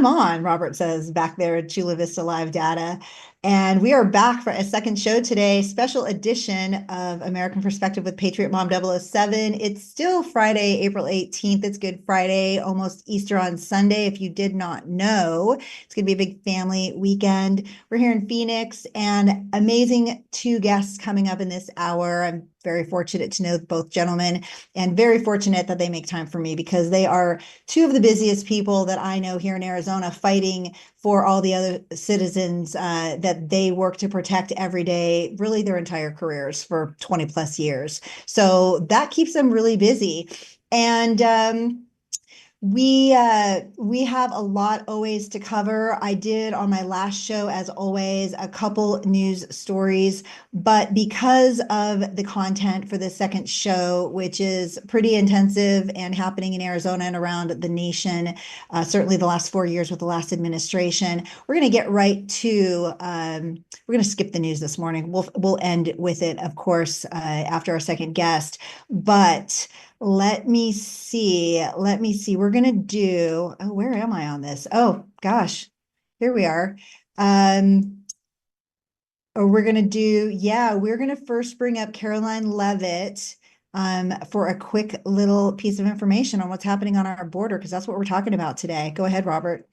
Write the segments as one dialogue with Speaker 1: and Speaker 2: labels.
Speaker 1: I'm on, Robert says back there at Chula Vista Live Data. And we are back for a second show today, special edition of American Perspective with Patriot Mom 007. It's still Friday, April 18th. It's Good Friday, almost Easter on Sunday. If you did not know, it's going to be a big family weekend. We're here in Phoenix, and amazing two guests coming up in this hour. I'm very fortunate to know both gentlemen, and very fortunate that they make time for me, because they are two of the busiest people that I know here in Arizona, fighting for all the other citizens that they work to protect every day, really their entire careers for 20 plus years. So that keeps them really busy. And we have a lot always to cover. I did on my last show, as always, a couple news stories, but because of the content for the second show, which is pretty intensive and happening in Arizona and around the nation, certainly the last 4 years with the last administration, we're going to get right to. We're going to skip the news this morning. We'll end with it, of course, after our second guest, but. Let me see. We're going to do, oh, where am I on this? Oh, gosh, here we are. We're going to do, yeah, we're going to first bring up Caroline Levitt for a quick little piece of information on what's happening on our border, because that's what we're talking about today. Go ahead, Robert.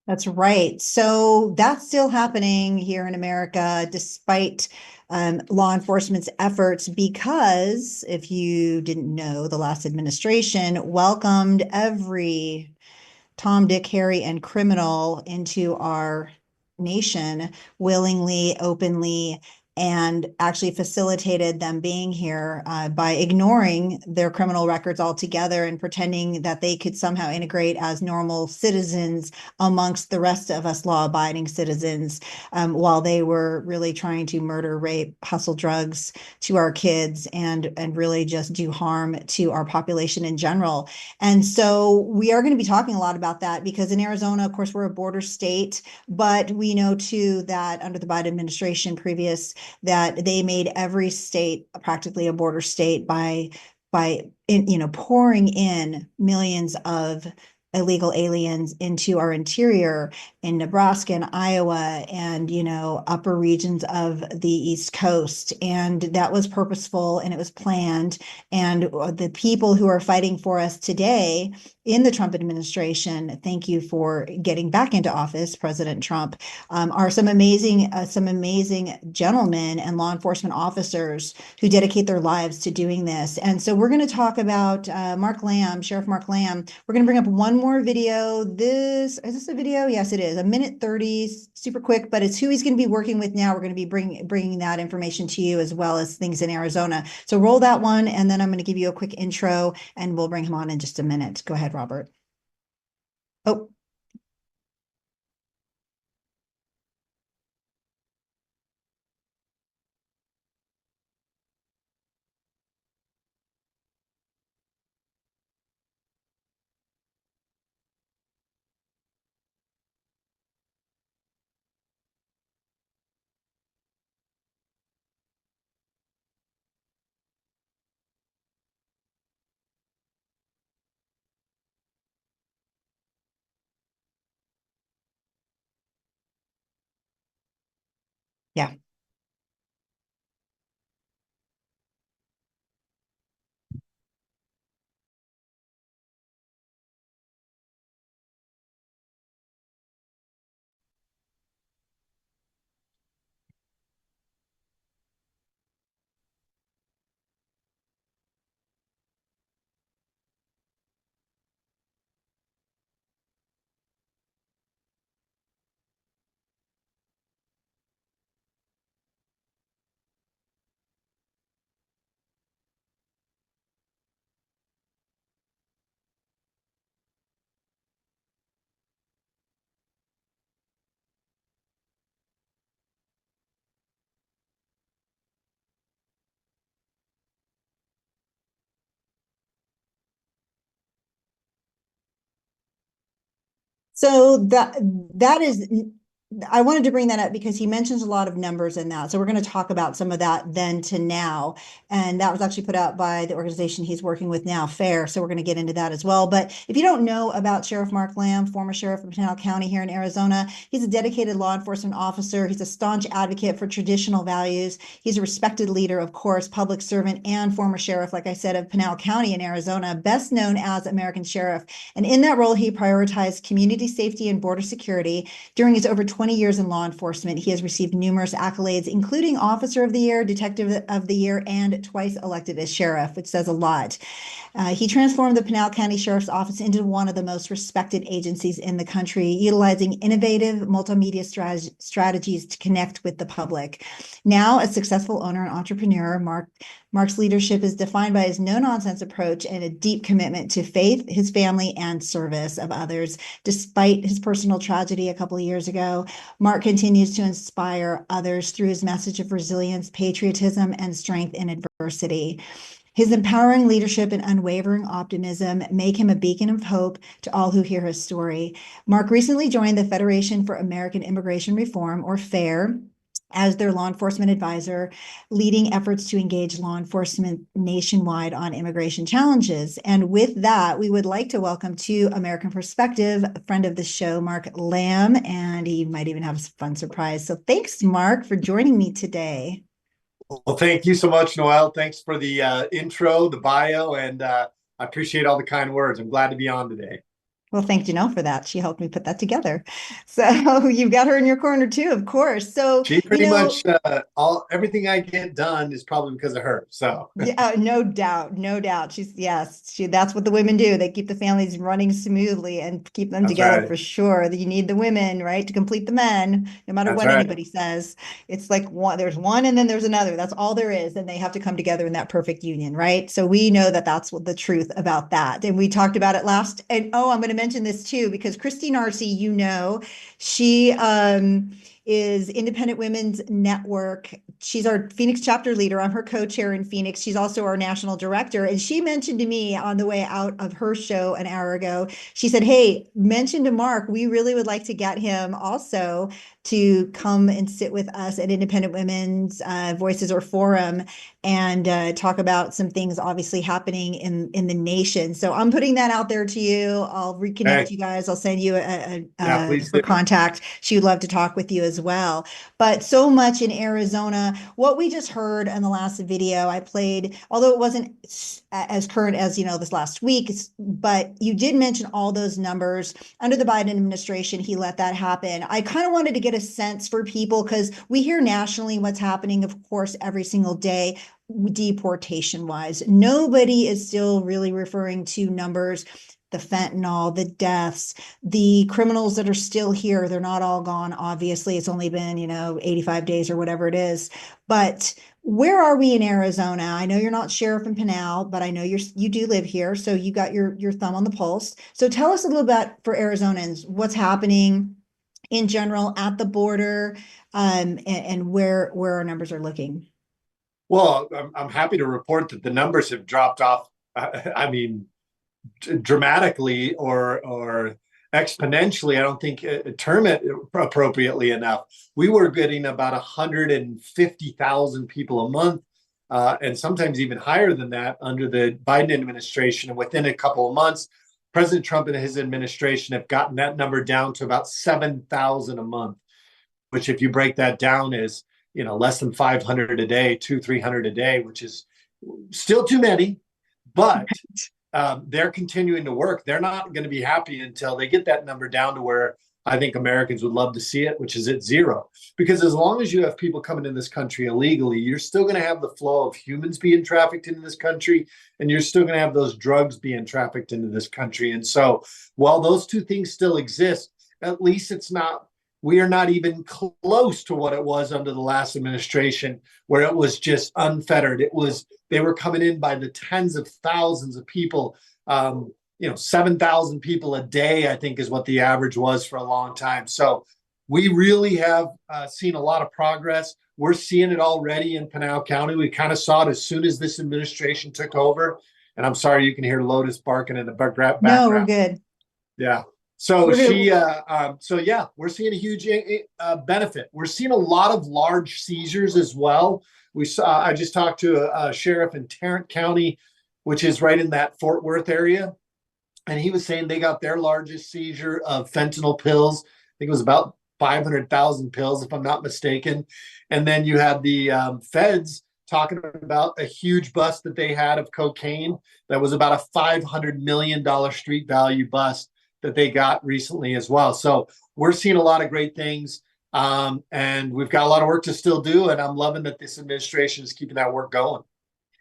Speaker 1: That's right. So that's still happening here in America, despite law enforcement's efforts, because if you didn't know, the last administration welcomed every Tom, Dick, Harry, and criminal into our nation willingly, openly, and actually facilitated them being here by ignoring their criminal records altogether and pretending that they could somehow integrate as normal citizens amongst the rest of us law-abiding citizens, while they were really trying to murder, rape, hustle drugs to our kids, and really just do harm to our population in general. And so we are going to be talking a lot about that, because in Arizona, of course, we're a border state, but we know too that under the Biden administration previous, that they made every state practically a border state by pouring in millions of illegal aliens into our interior in Nebraska and Iowa and, upper regions of the East Coast. And that was purposeful and it was planned. And the people who are fighting for us today in the Trump administration, thank you for getting back into office, President Trump, are some amazing gentlemen and law enforcement officers who dedicate their lives to doing this. And so we're going to talk about Mark Lamb, Sheriff Mark Lamb. We're going to bring up one more video. Is this a video? Yes, it is. A minute 30, super quick, but it's who he's going to be working with now. We're going to be bringing that information to you, as well as things in Arizona. So roll that one, and then I'm going to give you a quick intro, and we'll bring him on in just a minute. Go ahead, Robert. Oh, Yeah. So that is, I wanted to bring that up because he mentions a lot of numbers in that. So we're going to talk about some of that then to now. And that was actually put out by the organization he's working with now, FAIR. So we're going to get into that as well. But if you don't know about Sheriff Mark Lamb, former sheriff of Pinal County here in Arizona, he's a dedicated law enforcement officer. He's a staunch advocate for traditional values. He's a respected leader, of course, public servant and former sheriff, like I said, of Pinal County in Arizona, best known as American Sheriff. And in that role, he prioritized community safety and border security. During his over 20 years in law enforcement, he has received numerous accolades, including Officer of the Year, Detective of the Year, and twice elected as sheriff, which says a lot. He transformed the Pinal County Sheriff's Office into one of the most respected agencies in the country, utilizing innovative multimedia strategies to connect with the public. Now, a successful owner and entrepreneur, Mark's leadership is defined by his no-nonsense approach and a deep commitment to faith, his family, and service of others. Despite his personal tragedy a couple of years ago, Mark continues to inspire others through his message of resilience, patriotism, and strength in adversity. His empowering leadership and unwavering optimism make him a beacon of hope to all who hear his story. Mark recently joined the Federation for American Immigration Reform, or FAIR, as their law enforcement advisor, leading efforts to engage law enforcement nationwide on immigration challenges. And with that, we would like to welcome to American Perspective, a friend of the show, Mark Lamb, and he might even have a fun surprise. So thanks, Mark, for joining me today.
Speaker 2: Well, thank you so much, Noel. Thanks for the intro, the bio, and I appreciate all the kind words. I'm glad to be on today.
Speaker 1: Well, thank Janelle for that. She helped me put that together. So you've got her in your corner too, of course. So,
Speaker 2: She pretty much everything I get done is probably because of her. So
Speaker 1: yeah, no doubt, no doubt. That's what the women do. They keep the families running smoothly and keep them
Speaker 2: that's
Speaker 1: together
Speaker 2: right.
Speaker 1: for sure. You need the women, right, to complete the men, no matter
Speaker 2: That's
Speaker 1: what
Speaker 2: right.
Speaker 1: anybody says. It's like there's one and then there's another. That's all there is. And they have to come together in that perfect union, right? So we know that that's what the truth about that. And we talked about it last. And I'm going to mention this too, because Christine Arce, she is Independent Women's Network. She's our Phoenix chapter leader. I'm her co-chair in Phoenix. She's also our national director. And she mentioned to me on the way out of her show an hour ago, she said, hey, mention to Mark, we really would like to get him also to come and sit with us at Independent Women's Voices or Forum and talk about some things obviously happening in the nation. So I'm putting that out there to you. I'll reconnect
Speaker 2: Hey,
Speaker 1: you guys. I'll send you
Speaker 2: yeah, please
Speaker 1: her
Speaker 2: do.
Speaker 1: contact. She would love to talk with you as well. But so much in Arizona. What we just heard in the last video I played, although it wasn't as current as this last week, but you did mention all those numbers. Under the Biden administration, he let that happen. I kind of wanted to get a sense for people because we hear nationally what's happening, of course, every single day, deportation wise. Nobody is still really referring to numbers, the fentanyl, the deaths, the criminals that are still here. They're not all gone. Obviously, it's only been, 85 days or whatever it is. But where are we in Arizona? I know you're not sheriff in Pinal, but I know you do live here, so you got your thumb on the pulse. So tell us a little bit for Arizonans, what's happening in general at the border, and where our numbers are looking.
Speaker 2: Well, I'm happy to report that the numbers have dropped off. I mean, dramatically or exponentially. I don't think term it appropriately enough. We were getting about 150,000 people a month, and sometimes even higher than that under the Biden administration. And within a couple of months, President Trump and his administration have gotten that number down to about 7,000 a month, which, if you break that down, is less than 500 a day, 300 a day, which is still too many, but they're continuing to work. They're not going to be happy until they get that number down to where I think Americans would love to see it, which is at zero. Because as long as you have people coming in this country illegally, you're still going to have the flow of humans being trafficked into this country, and you're still going to have those drugs being trafficked into this country. And so while those two things still exist, at least we are not even close to what it was under the last administration, where it was just unfettered. They were coming in by the tens of thousands of people. 7,000 people a day, I think, is what the average was for a long time. So we really have seen a lot of progress. We're seeing it already in Pinal County. We kind of saw it as soon as this administration took over. And I'm sorry, you can hear Lotus barking in the background.
Speaker 1: No, we're good.
Speaker 2: Yeah. So
Speaker 1: We're
Speaker 2: yeah, we're seeing a huge benefit. We're seeing a lot of large seizures as well. I just talked to a sheriff in Tarrant County, which is right in that Fort Worth area. And he was saying they got their largest seizure of fentanyl pills. I think it was about 500,000 pills, if I'm not mistaken. And then you had the feds talking about a huge bust that they had of cocaine that was about a $500 million street value bust that they got recently as well. So we're seeing a lot of great things. And we've got a lot of work to still do. And I'm loving that this administration is keeping that work going.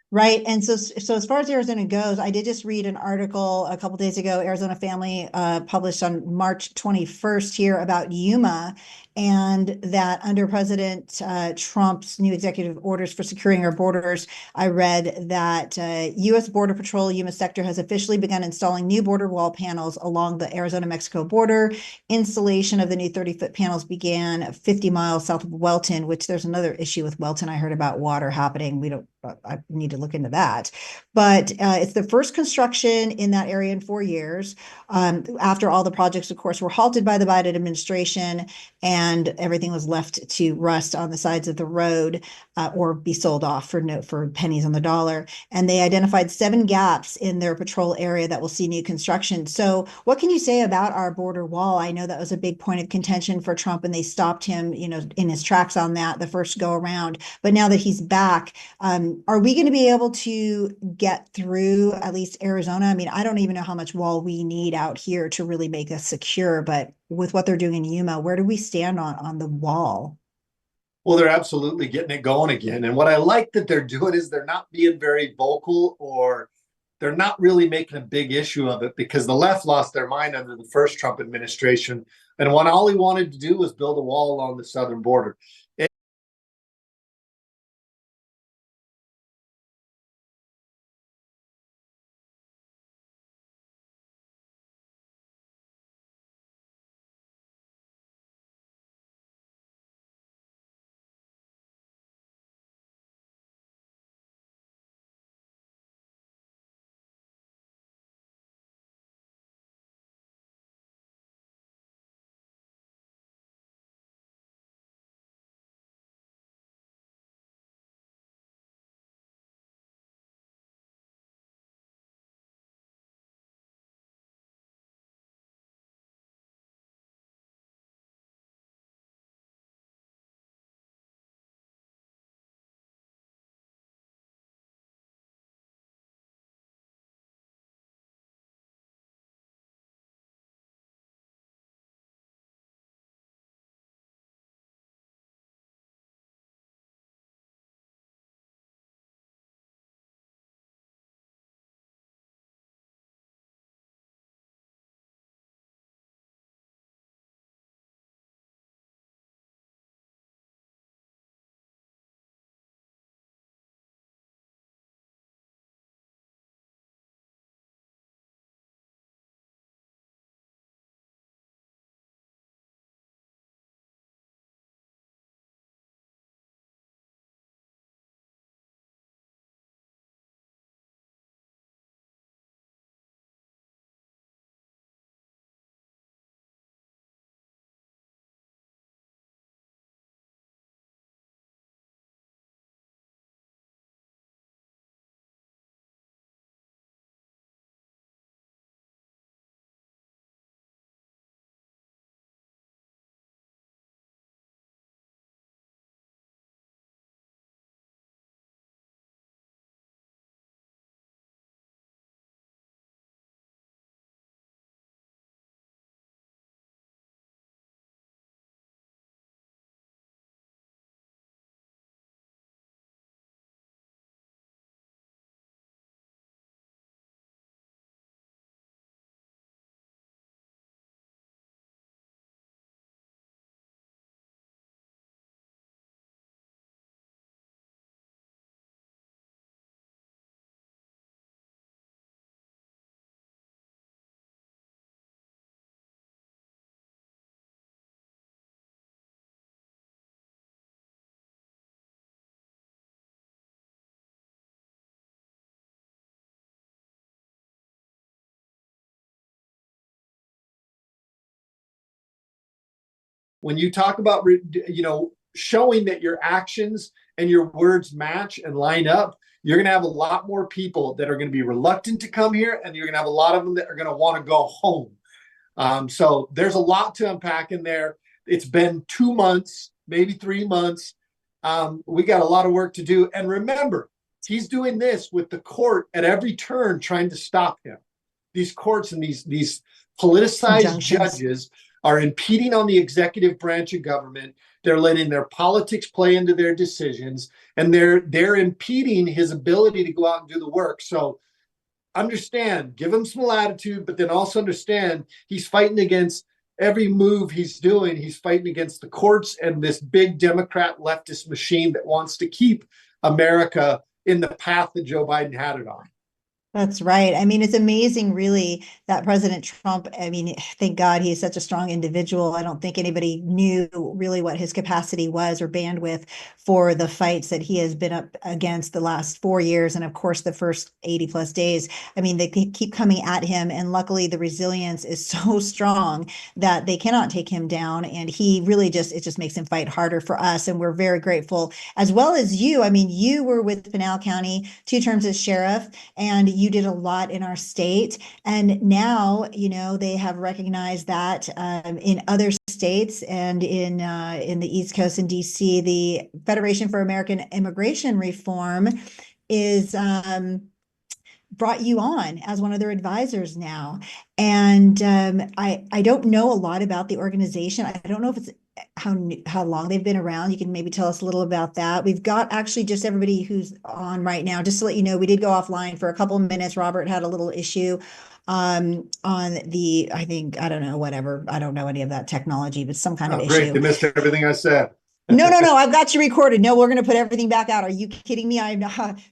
Speaker 1: Right. And so as far as Arizona goes, I did just read an article a couple days ago, Arizona Family published on March 21st here about Yuma, and that under President Trump's new executive orders for securing our borders, I read that U.S. Border Patrol Yuma sector has officially begun installing new border wall panels along the Arizona-Mexico border. Installation of the new 30-foot panels began 50 miles south of Welton, which there's another issue with Welton. I heard about water happening. I need to look into that. But it's the first construction in that area in 4 years. After all the projects, of course, were halted by the Biden administration, and everything was left to rust on the sides of the road or be sold off for pennies on the dollar. And they identified 7 gaps in their patrol area that will see new construction. So what can you say about our border wall? I know that was a big point of contention for Trump, and they stopped him, in his tracks on that the first go around. But now that he's back, are we going to be able to get through at least Arizona? I mean, I don't even know how much wall we need out here to really make us secure, but with what they're doing in Yuma, where do we stand on the wall?
Speaker 2: Well, they're absolutely getting it going again. And what I like that they're doing is they're not being very vocal, or they're not really making a big issue of it, because the left lost their mind under the first Trump administration. And when all he wanted to do was build a wall along the southern border. when you talk about, showing that your actions and your words match and line up, you're going to have a lot more people that are going to be reluctant to come here, and you're going to have a lot of them that are going to want to go home. So there's a lot to unpack in there. It's been 2 months, maybe 3 months. We got a lot of work to do. And remember, he's doing this with the court at every turn trying to stop him. These courts and these politicized judges are impeding on the executive branch of government. They're letting their politics play into their decisions, and they're impeding his ability to go out and do the work. So understand, give him some latitude, but then also understand he's fighting against every move he's doing. He's fighting against the courts and this big Democrat leftist machine that wants to keep America in the path that Joe Biden had it on.
Speaker 1: That's right. I mean, it's amazing, really, that President Trump, I mean, thank God he's such a strong individual. I don't think anybody knew really what his capacity was or bandwidth for the fights that he has been up against the last 4 years. And of course, the first 80 plus days. I mean, they keep coming at him. And luckily, the resilience is so strong that they cannot take him down. And he really it just makes him fight harder for us. And we're very grateful, as well as you. I mean, you were with Pinal County 2 terms as sheriff, and you did a lot in our state. And now, they have recognized that in other states and in the East Coast in DC, the Federation for American Immigration Reform is brought you on as one of their advisors now. And I don't know a lot about the organization. I don't know if it's how long they've been around. You can maybe tell us a little about that. We've got actually just everybody who's on right now. Just to let you know, we did go offline for a couple of minutes. Robert had a little issue on the, I don't know, whatever. I don't know any of that technology, but some kind of issue.
Speaker 2: Great, they missed everything I said.
Speaker 1: No, I've got you recorded. No, we're going to put everything back out. Are you kidding me?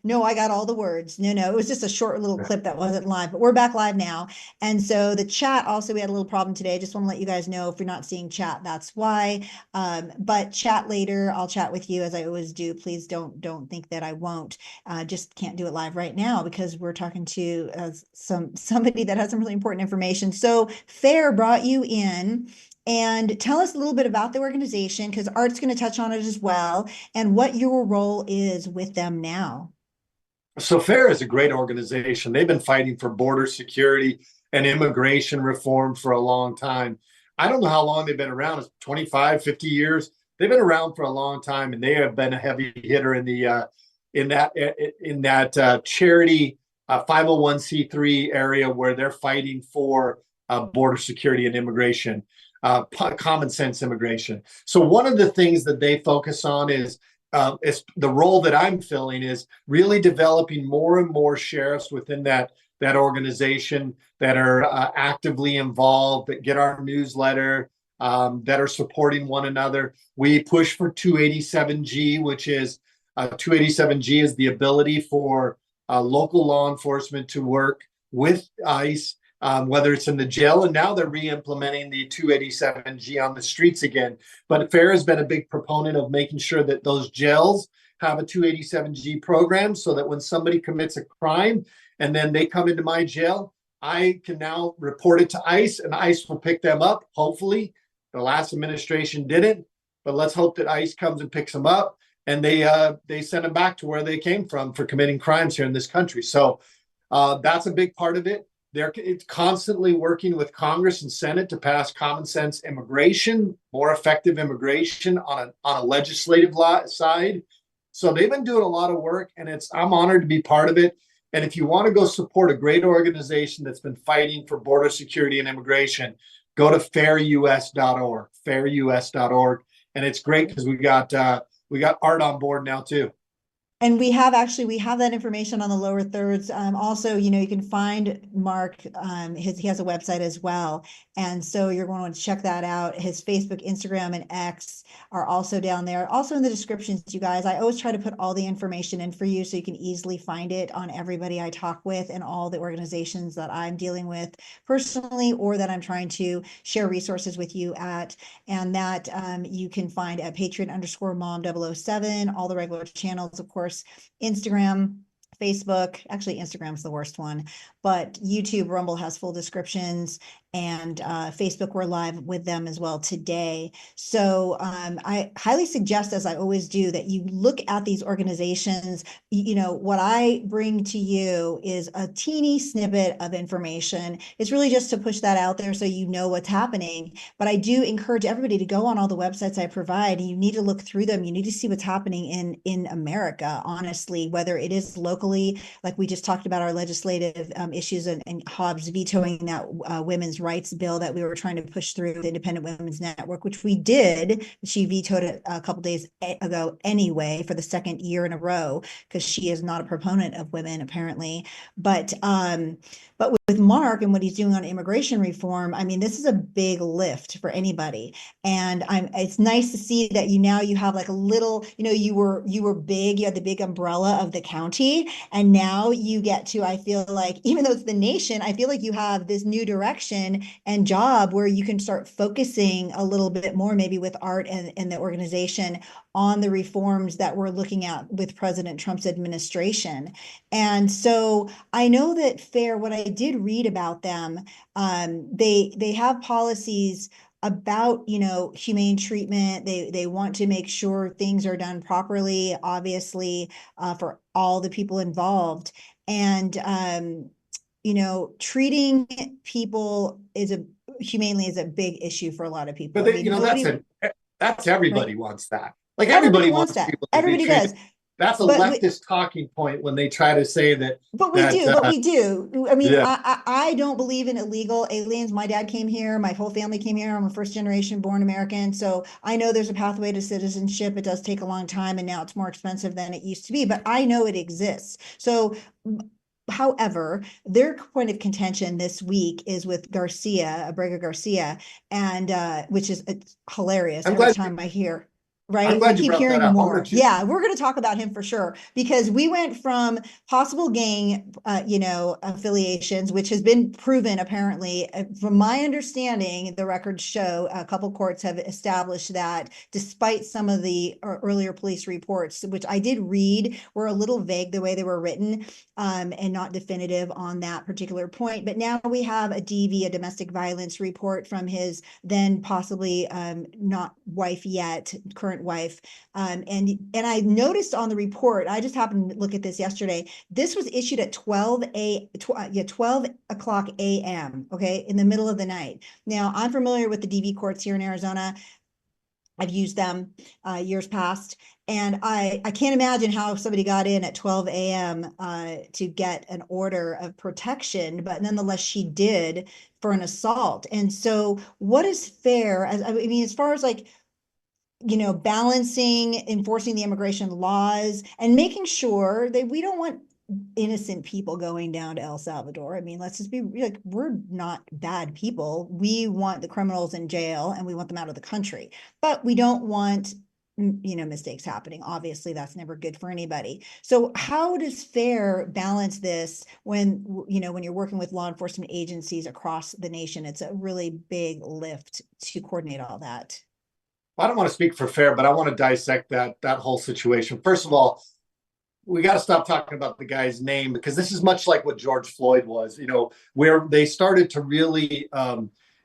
Speaker 1: No, I got all the words. No, it was just a short little clip that wasn't live, but we're back live now. And so the chat also, we had a little problem today. Just want to let you guys know, if you're not seeing chat, that's why. But chat later. I'll chat with you as I always do. Please don't think that I won't. Just can't do it live right now because we're talking to somebody that has some really important information. So FAIR brought you in. And tell us a little bit about the organization, because Art's going to touch on it as well, and what your role is with them now.
Speaker 2: So FAIR is a great organization. They've been fighting for border security and immigration reform for a long time. I don't know how long they've been around. It's 25, 50 years. They've been around for a long time, and they have been a heavy hitter in the in that charity 501c3 area where they're fighting for border security and immigration. Common sense immigration. So one of the things that they focus on is the role that I'm filling is really developing more and more sheriffs within that organization that are actively involved, that get our newsletter, that are supporting one another. We push for 287G, which is 287G is the ability for local law enforcement to work with ICE, whether it's in the jail, and now they're re-implementing the 287G on the streets again. But FAIR has been a big proponent of making sure that those jails have a 287G program so that when somebody commits a crime and then they come into my jail, I can now report it to ICE, and ICE will pick them up. Hopefully, the last administration didn't, but let's hope that ICE comes and picks them up, and they send them back to where they came from for committing crimes here in this country. So that's a big part of it. It's constantly working with Congress and Senate to pass common sense immigration, more effective immigration on a legislative side. So they've been doing a lot of work, and I'm honored to be part of it. And if you want to go support a great organization that's been fighting for border security and immigration, go to fairus.org, fairus.org. And it's great because we got Art on board now too.
Speaker 1: And we have that information on the lower thirds. Also, you can find Mark, he has a website as well. And so you're going to check that out. His Facebook, Instagram, and X are also down there. Also in the descriptions, you guys, I always try to put all the information in for you so you can easily find it on everybody I talk with and all the organizations that I'm dealing with personally or that I'm trying to share resources with you at. And that you can find at Patreon_mom007, all the regular channels, of course, Instagram, Facebook. Actually, Instagram's the worst one, but YouTube, Rumble has full descriptions. and Facebook, we're live with them as well today. So I highly suggest, as I always do, that you look at these organizations. What I bring to you is a teeny snippet of information. It's really just to push that out there so you know what's happening. But I do encourage everybody to go on all the websites I provide. You need to look through them. You need to see what's happening in America, honestly, whether it is locally, like we just talked about our legislative issues and Hobbs vetoing that women's rights bill that we were trying to push through the Independent Women's Network, which we did. She vetoed it a couple days ago anyway for the second year in a row, because she is not a proponent of women, apparently. But with Mark and what he's doing on immigration reform, I mean, this is a big lift for anybody. And it's nice to see that you have like a little, you were big, you had the big umbrella of the county, and now you get to, I feel like, even though it's the nation, I feel like you have this new direction and job where you can start focusing a little bit more, maybe with Art and the organization, on the reforms that we're looking at with President Trump's administration. And so I know that FAIR, what I did read about them, they have policies about, humane treatment. They want to make sure things are done properly, obviously, for all the people involved. And treating people humanely is a big issue for a lot of people.
Speaker 2: But that's everybody wants that. Like
Speaker 1: everybody
Speaker 2: everybody
Speaker 1: wants
Speaker 2: wants
Speaker 1: that.
Speaker 2: people to
Speaker 1: Everybody
Speaker 2: be treated.
Speaker 1: does.
Speaker 2: That's a leftist talking point when they try to say that.
Speaker 1: But we do. I mean,
Speaker 2: Yeah.
Speaker 1: I don't believe in illegal aliens. My dad came here. My whole family came here. I'm a first generation born American. So I know there's a pathway to citizenship. It does take a long time, and now it's more expensive than it used to be, but I know it exists. So however, their point of contention this week is with Garcia, Abrego Garcia, and which is hilarious every time I hear. Right.
Speaker 2: I'm glad
Speaker 1: we
Speaker 2: you
Speaker 1: keep
Speaker 2: brought
Speaker 1: hearing
Speaker 2: that up.
Speaker 1: more. Yeah, we're going to talk about him for sure, because we went from possible gang, affiliations, which has been proven apparently, from my understanding, the records show a couple courts have established that, despite some of the earlier police reports, which I did read, were a little vague the way they were written, and not definitive on that particular point. But now we have a DV, a domestic violence report from his then possibly not wife yet, current wife. And I noticed on the report, I just happened to look at this yesterday, this was issued at 12 o'clock a.m., okay, in the middle of the night. Now, I'm familiar with the DV courts here in Arizona. I've used them years past, and I can't imagine how somebody got in at 12 a.m. To get an order of protection, but nonetheless, she did, for an assault. And so what is fair? As far as like, balancing, enforcing the immigration laws and making sure that we don't want innocent people going down to El Salvador. I mean, let's just be like, we're not bad people. We want the criminals in jail and we want them out of the country, but we don't want, mistakes happening. Obviously, that's never good for anybody. So how does FAIR balance this when you're working with law enforcement agencies across the nation? It's a really big lift to coordinate all that.
Speaker 2: I don't want to speak for FAIR, but I want to dissect that whole situation. First of all, we got to stop talking about the guy's name, because this is much like what George Floyd was, where they started to really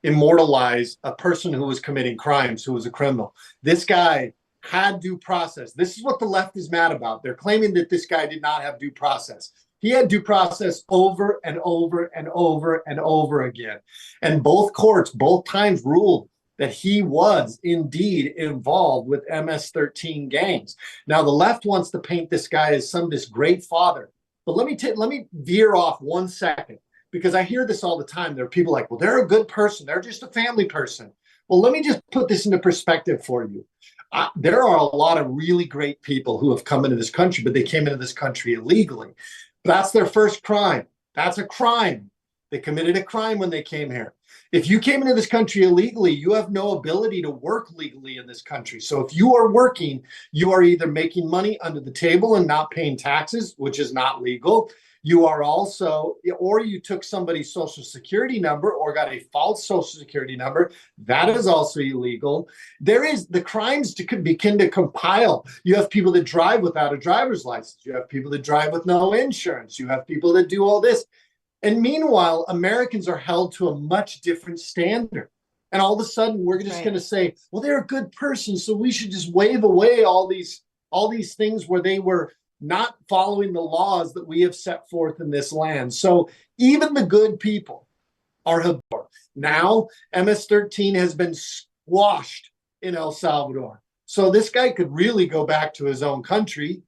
Speaker 2: immortalize a person who was committing crimes, who was a criminal. This guy had due process. This is what the left is mad about. They're claiming that this guy did not have due process. He had due process over and over and over and over again. And both courts, both times, ruled that he was indeed involved with MS-13 gangs. Now, the left wants to paint this guy as this great father. But let me veer off 1 second, because I hear this all the time. There are people like, well, they're a good person. They're just a family person. Well, let me just put this into perspective for you. There are a lot of really great people who have come into this country, but they came into this country illegally. That's their first crime. That's a crime. They committed a crime when they came here. If you came into this country illegally, you have no ability to work legally in this country. So if you are working, you are either making money under the table and not paying taxes, which is not legal. You are also, or you took somebody's social security number or got a false social security number. That is also illegal. The crimes could begin to compile. You have people that drive without a driver's license. You have people that drive with no insurance. You have people that do all this. And meanwhile, Americans are held to a much different standard. And all of a sudden, we're just going to say, well, they're a good person, so we should just wave away all these things where they were not following the laws that we have set forth in this land. So even the good people are Habor. Now, MS-13 has been squashed in El Salvador. So this guy could really go back to his own country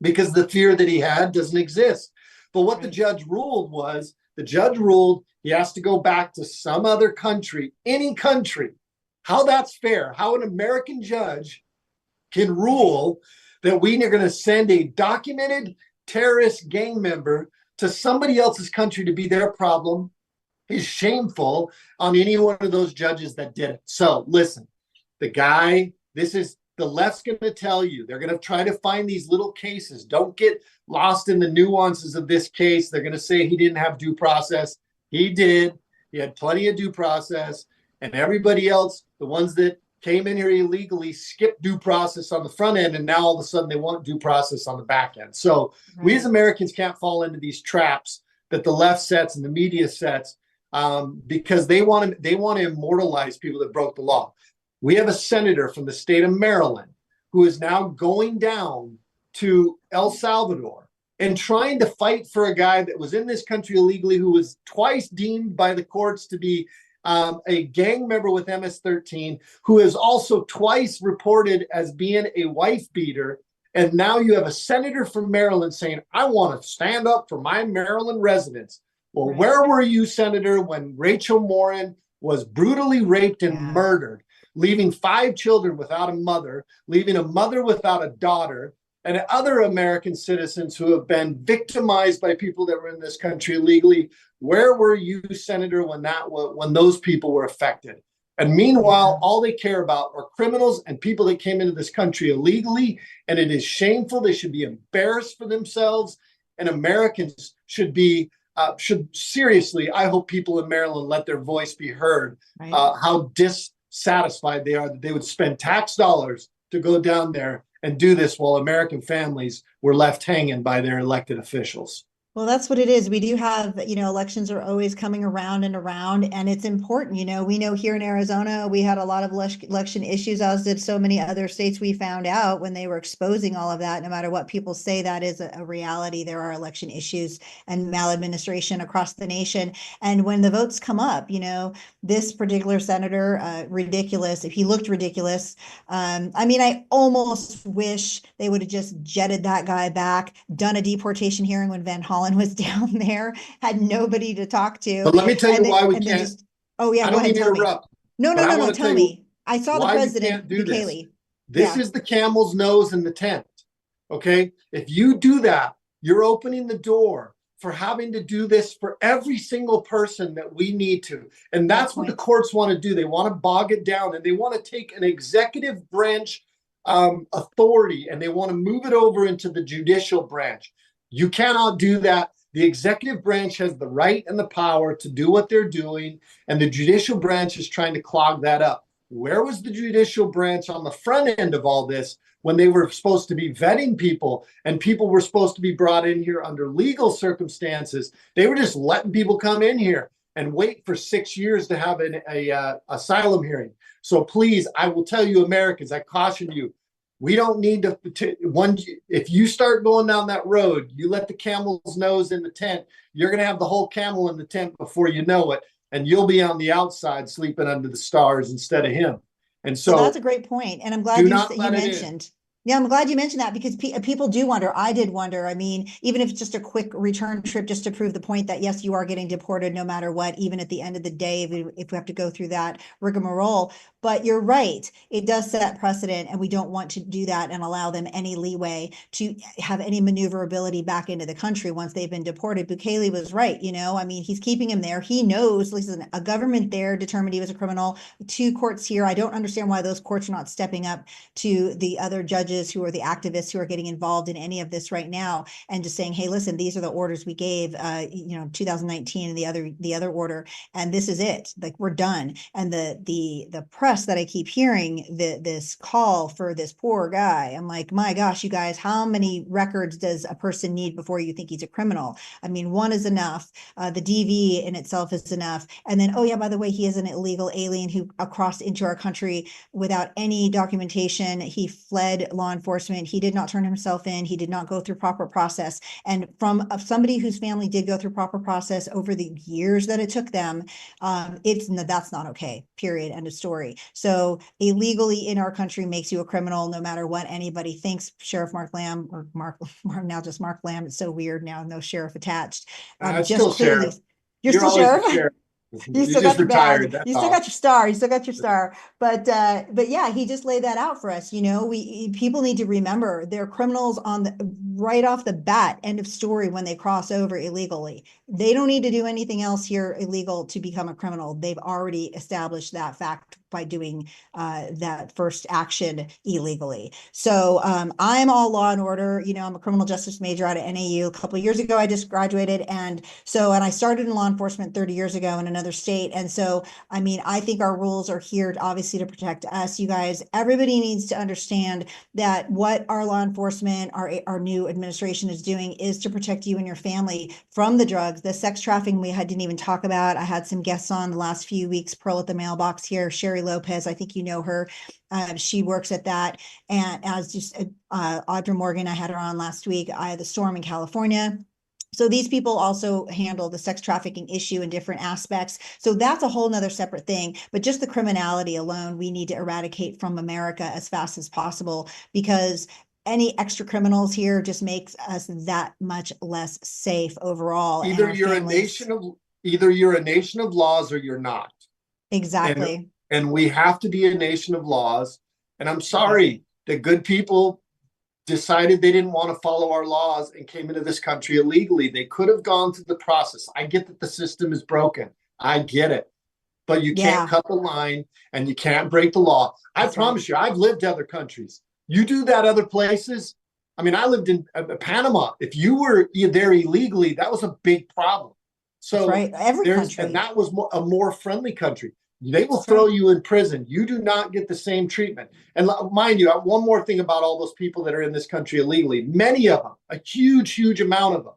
Speaker 2: because the fear that he had doesn't exist. But what the judge ruled was, the judge ruled he has to go back to some other country, any country. How that's fair, how an American judge can rule that we are going to send a documented terrorist gang member to somebody else's country to be their problem is shameful on any one of those judges that did it. So listen, the guy, this is the left's going to tell you, they're going to try to find these little cases. Don't get lost in the nuances of this case. They're going to say he didn't have due process. He did. He had plenty of due process. And everybody else, the ones that came in here illegally, skipped due process on the front end, and now all of a sudden they want due process on the back end. So we as Americans can't fall into these traps that the left sets and the media sets, because they want to immortalize people that broke the law. We have a senator from the state of Maryland who is now going down to El Salvador and trying to fight for a guy that was in this country illegally, who was twice deemed by the courts to be a gang member with MS-13, who is also twice reported as being a wife beater. And now you have a senator from Maryland saying, I want to stand up for my Maryland residents. Well, where were you, Senator, when Rachel Morin was brutally raped and murdered, leaving 5 children without a mother, leaving a mother without a daughter, and other American citizens who have been victimized by people that were in this country illegally? Where were you, Senator, when those people were affected? And meanwhile, all they care about are criminals and people that came into this country illegally. And it is shameful. They should be embarrassed for themselves. And Americans should seriously, I hope people in Maryland let their voice be heard, how dissatisfied they are that they would spend tax dollars to go down there and do this while American families were left hanging by their elected officials.
Speaker 1: Well, that's what it is. We do have, elections are always coming around and around, and it's important. We know here in Arizona, we had a lot of election issues, as did so many other states. We found out when they were exposing all of that, no matter what people say, that is a reality. There are election issues and maladministration across the nation. And when the votes come up, this particular senator, ridiculous. If he looked ridiculous, I almost wish they would have just jetted that guy back, done a deportation hearing when Van Hollen was down there, had nobody to talk to.
Speaker 2: But let me tell you why we can't.
Speaker 1: Oh yeah, go ahead. Tell me. No. Tell me. I saw the president, Bukele.
Speaker 2: This is the camel's nose in the tent. Okay, if you do that, you're opening the door for having to do this for every single person that we need to. And that's what the courts want to do. They want to bog it down, and they want to take an executive branch authority and they want to move it over into the judicial branch. You cannot do that. The executive branch has the right and the power to do what they're doing, and the judicial branch is trying to clog that up. Where was the judicial branch on the front end of all this when they were supposed to be vetting people and people were supposed to be brought in here under legal circumstances? They were just letting people come in here and wait for 6 years to have an asylum hearing. So please, I will tell you, Americans, I caution you, we don't need to, if you start going down that road, you let the camel's nose in the tent, you're going to have the whole camel in the tent before you know it. And you'll be on the outside sleeping under the stars instead of him. And so
Speaker 1: that's a great point. And I'm glad you mentioned. Yeah, I'm glad you mentioned that, because people do wonder. I did wonder. I mean, even if it's just a quick return trip, just to prove the point that, yes, you are getting deported no matter what, even at the end of the day, if we have to go through that rigmarole. But you're right. It does set precedent, and we don't want to do that and allow them any leeway to have any maneuverability back into the country once they've been deported. Bukele was right. He's keeping him there. He knows, listen, a government there determined he was a criminal. 2 courts here. I don't understand why those courts are not stepping up to the other judges judges who are the activists who are getting involved in any of this right now, and just saying, hey, listen, these are the orders we gave, 2019 and the other order, and this is it. Like, we're done. And the press that I keep hearing, this call for this poor guy, I'm like, my gosh, you guys, how many records does a person need before you think he's a criminal? I mean, one is enough. The DV in itself is enough. And then, oh yeah, by the way, he is an illegal alien who crossed into our country without any documentation. He fled law enforcement. He did not turn himself in. He did not go through proper process. And from somebody whose family did go through proper process over the years that it took them, that's not okay, period, end of story. So illegally in our country makes you a criminal, no matter what anybody thinks. Sheriff Mark Lamb, or now just Mark Lamb, it's so weird now, no sheriff attached.
Speaker 2: Just still clearly, sheriff.
Speaker 1: You're still sheriff?
Speaker 2: Sheriff.
Speaker 1: You still got your badge. You still got your star. You still got your star. But yeah, he just laid that out for us. People need to remember they're criminals right off the bat. End of story. When they cross over illegally, they don't need to do anything else here illegal to become a criminal. They've already established that fact by doing that first action illegally. So I'm all law and order. I'm a criminal justice major out of NAU. A couple of years ago, I just graduated, and I started in law enforcement 30 years ago in another state. And so, I mean, I think our rules are here obviously to protect us. You guys, everybody needs to understand that what our law enforcement, our new administration is doing is to protect you and your family from the drugs, the sex trafficking we didn't even talk about. I had some guests on the last few weeks, Pearl at the mailbox here, Sherry Lopez, I think you know her. She works at that. And as just Audra Morgan, I had her on last week. I had the storm in California. So these people also handle the sex trafficking issue in different aspects. So that's a whole nother separate thing. But just the criminality alone, we need to eradicate from America as fast as possible, because any extra criminals here just makes us that much less safe overall.
Speaker 2: Either you're a nation of laws or you're not.
Speaker 1: Exactly.
Speaker 2: And we have to be a nation of laws. And I'm sorry that good people decided they didn't want to follow our laws and came into this country illegally. They could have gone through the process. I get that the system is broken. I get it. But you can't cut the line and you can't break the law. I promise you, I've lived other countries. You do that other places. I mean, I lived in Panama. If you were there illegally, that was a big problem. So
Speaker 1: every country.
Speaker 2: And that was a more friendly country. They will throw you in prison. You do not get the same treatment. And mind you, one more thing about all those people that are in this country illegally. Many of them, a huge, huge amount of them,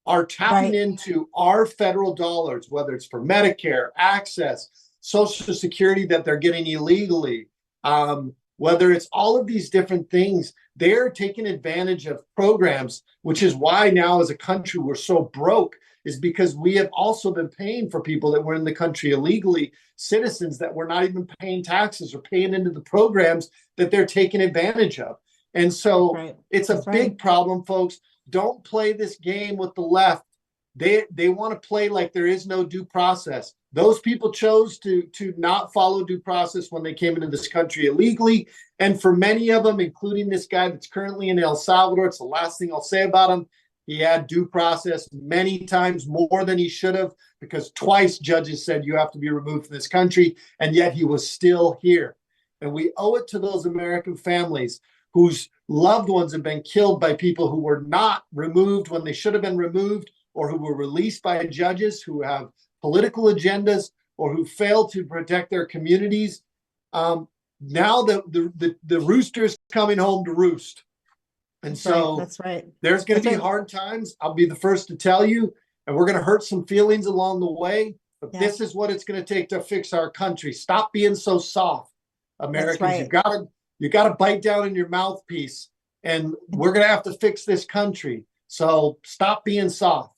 Speaker 2: are tapping into our federal dollars, whether it's for Medicare, access, Social Security that they're getting illegally, whether it's all of these different things. They're taking advantage of programs, which is why now as a country we're so broke, is because we have also been paying for people that were in the country illegally, citizens that were not even paying taxes or paying into the programs that they're taking advantage of. And so it's a big problem, folks. Don't play this game with the left. They want to play like there is no due process. Those people chose to not follow due process when they came into this country illegally. And for many of them, including this guy that's currently in El Salvador, it's the last thing I'll say about him. He had due process many times more than he should have, because twice judges said you have to be removed from this country, and yet he was still here. And we owe it to those American families whose loved ones have been killed by people who were not removed when they should have been removed, or who were released by judges who have political agendas, or who failed to protect their communities. Now the rooster's coming home to roost. And
Speaker 1: that's right.
Speaker 2: There's going to be hard times. I'll be the first to tell you, and we're going to hurt some feelings along the way. But this is what it's going to take to fix our country. Stop being so soft, Americans. You got to bite down in your mouthpiece, and we're going to have to fix this country. So stop being soft.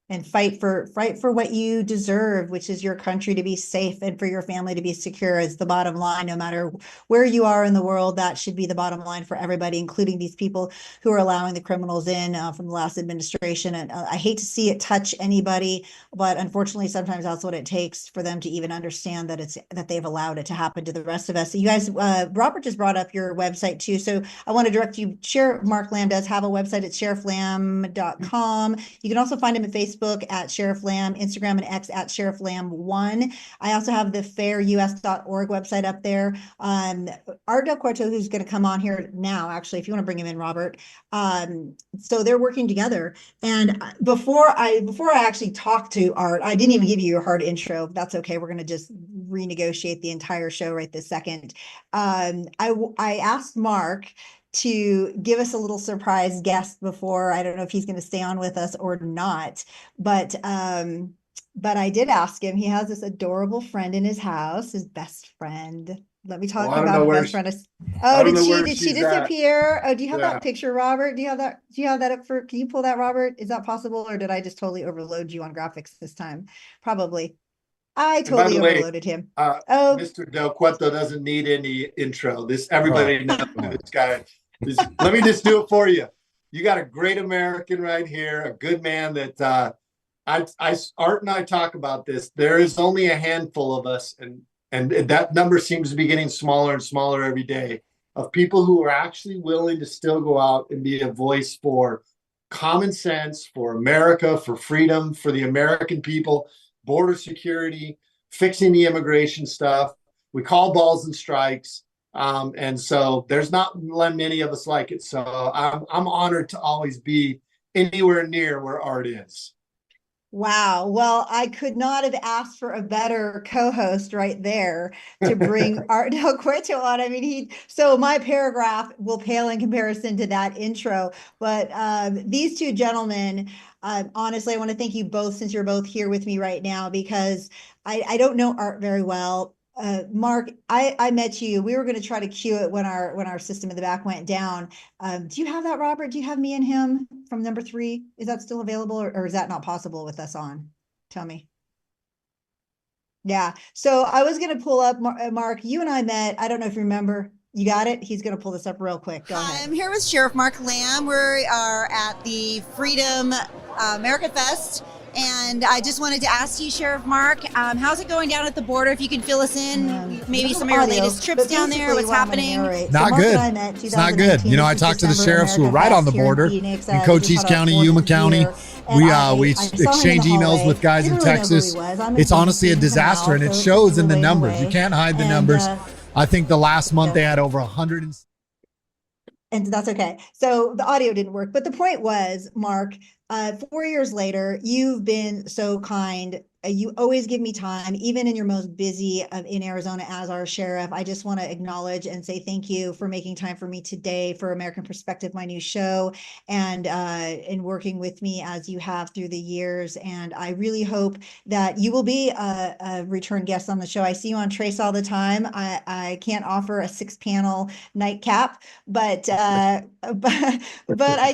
Speaker 1: And fight for what you deserve, which is your country to be safe and for your family to be secure, is the bottom line. No matter where you are in the world, that should be the bottom line for everybody, including these people who are allowing the criminals in from the last administration. And I hate to see it touch anybody, but unfortunately, sometimes that's what it takes for them to even understand that they've allowed it to happen to the rest of us. So you guys, Robert just brought up your website too. So I want to direct you. Mark Lamb does have a website at sherifflamb.com. You can also find him at Facebook Facebook at Sheriff Lamb, Instagram and X at Sheriff Lamb 1. I also have the fairus.org website up there. Art DelCueto, who's going to come on here now, actually, if you want to bring him in, Robert. So they're working together. And before I actually talked to Art, I didn't even give you a hard intro. That's okay. We're going to just renegotiate the entire show right this second. I asked Mark to give us a little surprise guest before. I don't know if he's going to stay on with us or not, but I did ask him. He has this adorable friend in his house, his best friend. Let me talk about best friend. Oh, did she disappear? Oh, do you have that picture, Robert? Do you have that up for, can you pull that, Robert? Is that possible? Or did I just totally overload you on graphics this time? Probably. I totally overloaded him.
Speaker 2: Mr. DelCueto doesn't need any intro. Everybody knows this guy. Let me just do it for you. You got a great American right here, a good man that Art and I talk about this. There is only a handful of us, and that number seems to be getting smaller and smaller every day, of people who are actually willing to still go out and be a voice for common sense, for America, for freedom, for the American people, border security, fixing the immigration stuff. We call balls and strikes. And so there's not many of us like it. So I'm honored to always be anywhere near where Art is.
Speaker 1: Wow. Well, I could not have asked for a better co-host right there to bring Art DelCueto on. I mean, so my paragraph will pale in comparison to that intro, but these two gentlemen, honestly, I want to thank you both since you're both here with me right now, because I don't know Art very well. Mark, I met you. We were going to try to cue it when our system in the back went down. Do you have that, Robert? Do you have me and him from number 3? Is that still available, or is that not possible with us on? Tell me. Yeah. So I was going to pull up, Mark, you and I met. I don't know if you remember. You got it? He's going to pull this up real quick. Go ahead.
Speaker 3: I'm here with Sheriff Mark Lamb. We are at the Freedom America Fest. And I just wanted to ask you, Sheriff Mark, how's it going down at the border? If you can fill us in, maybe some of your latest trips down there, what's happening?
Speaker 4: Not good. It's not good. You know, I talked to the sheriffs who are right on the border in Cochise County, Yuma County. We exchange emails with guys in Texas. It's honestly a disaster, and it shows in the numbers. You can't hide the numbers. I think the last month they had over 100.
Speaker 1: And that's okay. So the audio didn't work, but the point was, Mark, 4 years later, you've been so kind. You always give me time, even in your most busy in Arizona as our sheriff. I just want to acknowledge and say thank you for making time for me today for American Perspective, my new show, and in working with me as you have through the years. And I really hope that you will be a return guest on the show. I see you on Trace all the time. I can't offer a 6-panel nightcap, but I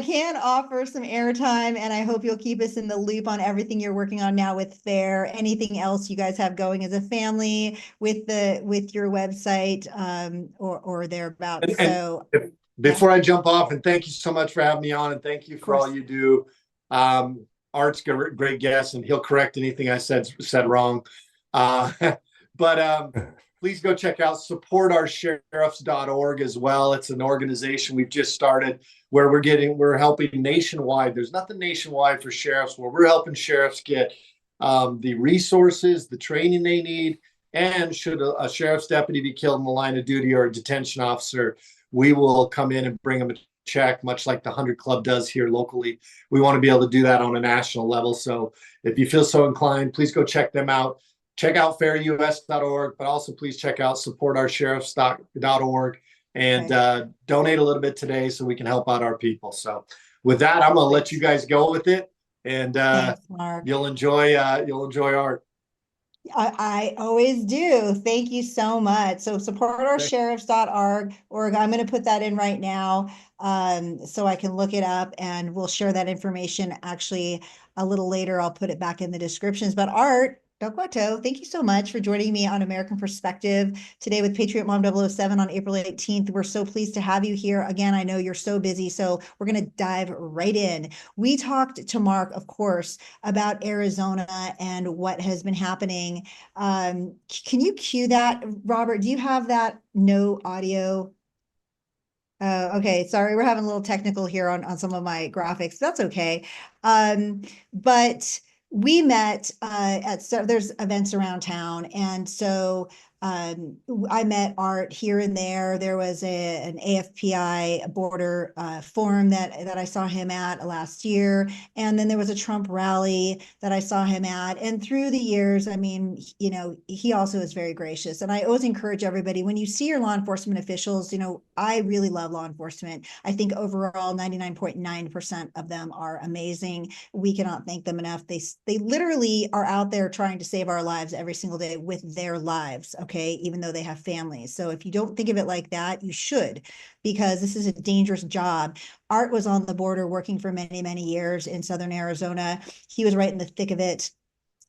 Speaker 1: can offer some airtime, and I hope you'll keep us in the loop on everything you're working on now with FAIR. Anything else you guys have going as a family with your website or thereabouts. So
Speaker 2: before I jump off, and thank you so much for having me on, and thank you for all you do. Art's a great guest, and he'll correct anything I said wrong. But please go check out supportoursheriffs.org as well. It's an organization we've just started where we're helping nationwide. There's nothing nationwide for sheriffs, where we're helping sheriffs get the resources, the training they need, and should a sheriff's deputy be killed in the line of duty or a detention officer, we will come in and bring them a check, much like the 100 Club does here locally. We want to be able to do that on a national level. So if you feel so inclined, please go check them out. Check out fairus.org, but also please check out supportoursheriffs.org and donate a little bit today so we can help out our people. So with that, I'm going to let you guys go with it. And thanks, you'll enjoy Art.
Speaker 1: I always do. Thank you so much. So supportoursheriffs.org. I'm going to put that in right now so I can look it up, and we'll share that information actually a little later. I'll put it back in the descriptions. But Art DelCueto, thank you so much for joining me on American Perspective today with Patriot Mom 007 on April 18th. We're so pleased to have you here. Again, I know you're so busy, so we're going to dive right in. We talked to Mark, of course, about Arizona and what has been happening. Can you cue that, Robert? Do you have that? No audio? Okay, sorry, we're having a little technical here on some of my graphics. That's okay. But we met so there's events around town, and so I met Art here and there. There was an AFPI border forum that I saw him at last year, and then there was a Trump rally that I saw him at. And through the years, I mean, you know, he also is very gracious. And I always encourage everybody, when you see your law enforcement officials, you know, I really love law enforcement. I think overall 99.9% of them are amazing. We cannot thank them enough. They literally are out there trying to save our lives every single day with their lives. Okay, even though they have families. So if you don't think of it like that, you should, because this is a dangerous job. Art was on the border working for many, many years in Southern Arizona. He was right in the thick of it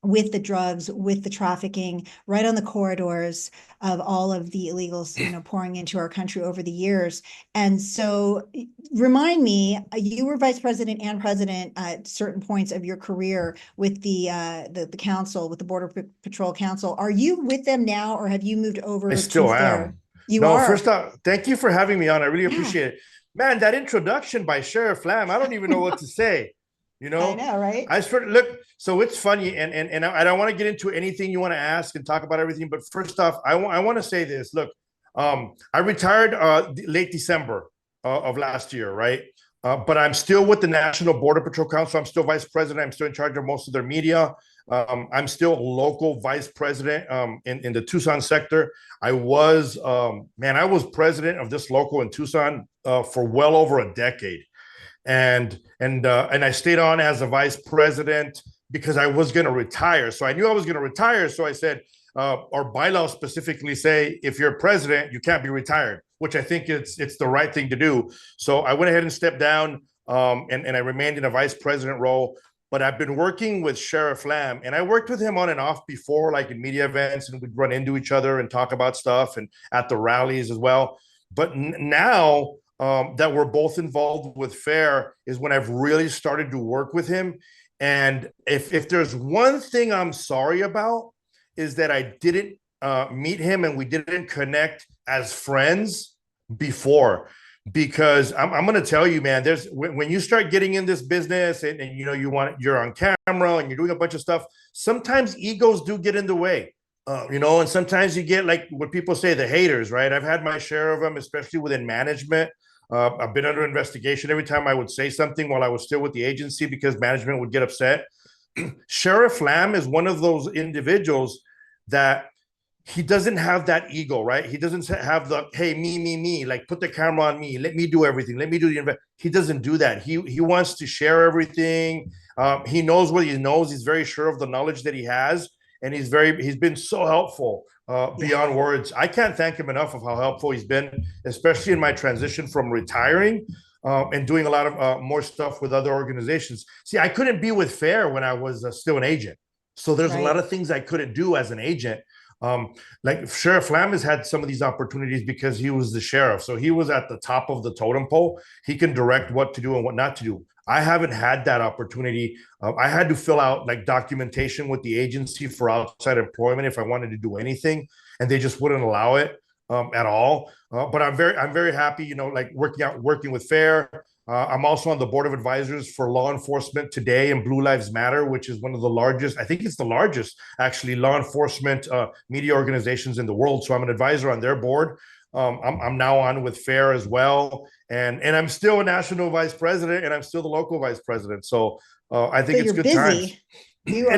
Speaker 1: with the drugs, with the trafficking, right on the corridors of all of the illegals, you know, pouring into our country over the years. And so remind me, you were vice president and president at certain points of your career with the council, with the Border Patrol Council. Are you with them now, or have you moved over?
Speaker 5: I still am.
Speaker 1: You
Speaker 5: no,
Speaker 1: are.
Speaker 5: First off, thank you for having me on. I really appreciate it. Man, that introduction by Sheriff Lamb, I don't even know what to say. You know,
Speaker 1: I know, right?
Speaker 5: I sort of look, so it's funny, and I don't want to get into anything you want to ask and talk about everything, but first off, I want to say this. Look, I retired late December of last year, right? But I'm still with the National Border Patrol Council. I'm still vice president. I'm still in charge of most of their media. I'm still local vice president in the Tucson sector. I was president of this local in Tucson for well over a decade. And I stayed on as a vice president because I was going to retire. So I knew I was going to retire. So I said, our bylaws specifically say, if you're president, you can't be retired, which I think it's the right thing to do. So I went ahead and stepped down, and I remained in a vice president role. But I've been working with Sheriff Lamb, and I worked with him on and off before, like in media events, and we'd run into each other and talk about stuff, and at the rallies as well. But now that we're both involved with FAIR is when I've really started to work with him. And if there's one thing I'm sorry about, is that I didn't meet him and we didn't connect as friends before. Because I'm going to tell you, man, there's when you start getting in this business and you know you're on camera and you're doing a bunch of stuff, sometimes egos do get in the way. You know, and sometimes you get, like what people say, the haters, right? I've had my share of them, especially within management. I've been under investigation every time I would say something while I was still with the agency because management would get upset. Sheriff Lamb is one of those individuals that he doesn't have that ego, right? He doesn't have the, hey, me, like put the camera on me, let me do everything, let me do the he doesn't do that. He wants to share everything. He knows what he knows. He's very sure of the knowledge that he has, and he's been so helpful beyond words. I can't thank him enough of how helpful he's been, especially in my transition from retiring and doing a lot of more stuff with other organizations. See, I couldn't be with FAIR when I was still an agent. So there's a lot of things I couldn't do as an agent. Like Sheriff Lamb has had some of these opportunities because he was the sheriff. So he was at the top of the totem pole. He can direct what to do and what not to do. I haven't had that opportunity. I had to fill out like documentation with the agency for outside employment if I wanted to do anything, and they just wouldn't allow it at all. But I'm very happy, you know, like working with FAIR. I'm also on the board of advisors for Law Enforcement Today and Blue Lives Matter, which is one of the largest, I think it's the largest, actually, law enforcement media organizations in the world. So I'm an advisor on their board. I'm now on with FAIR as well. And I'm still a national vice president, and I'm still the local vice president. So I think it's good times.
Speaker 1: You are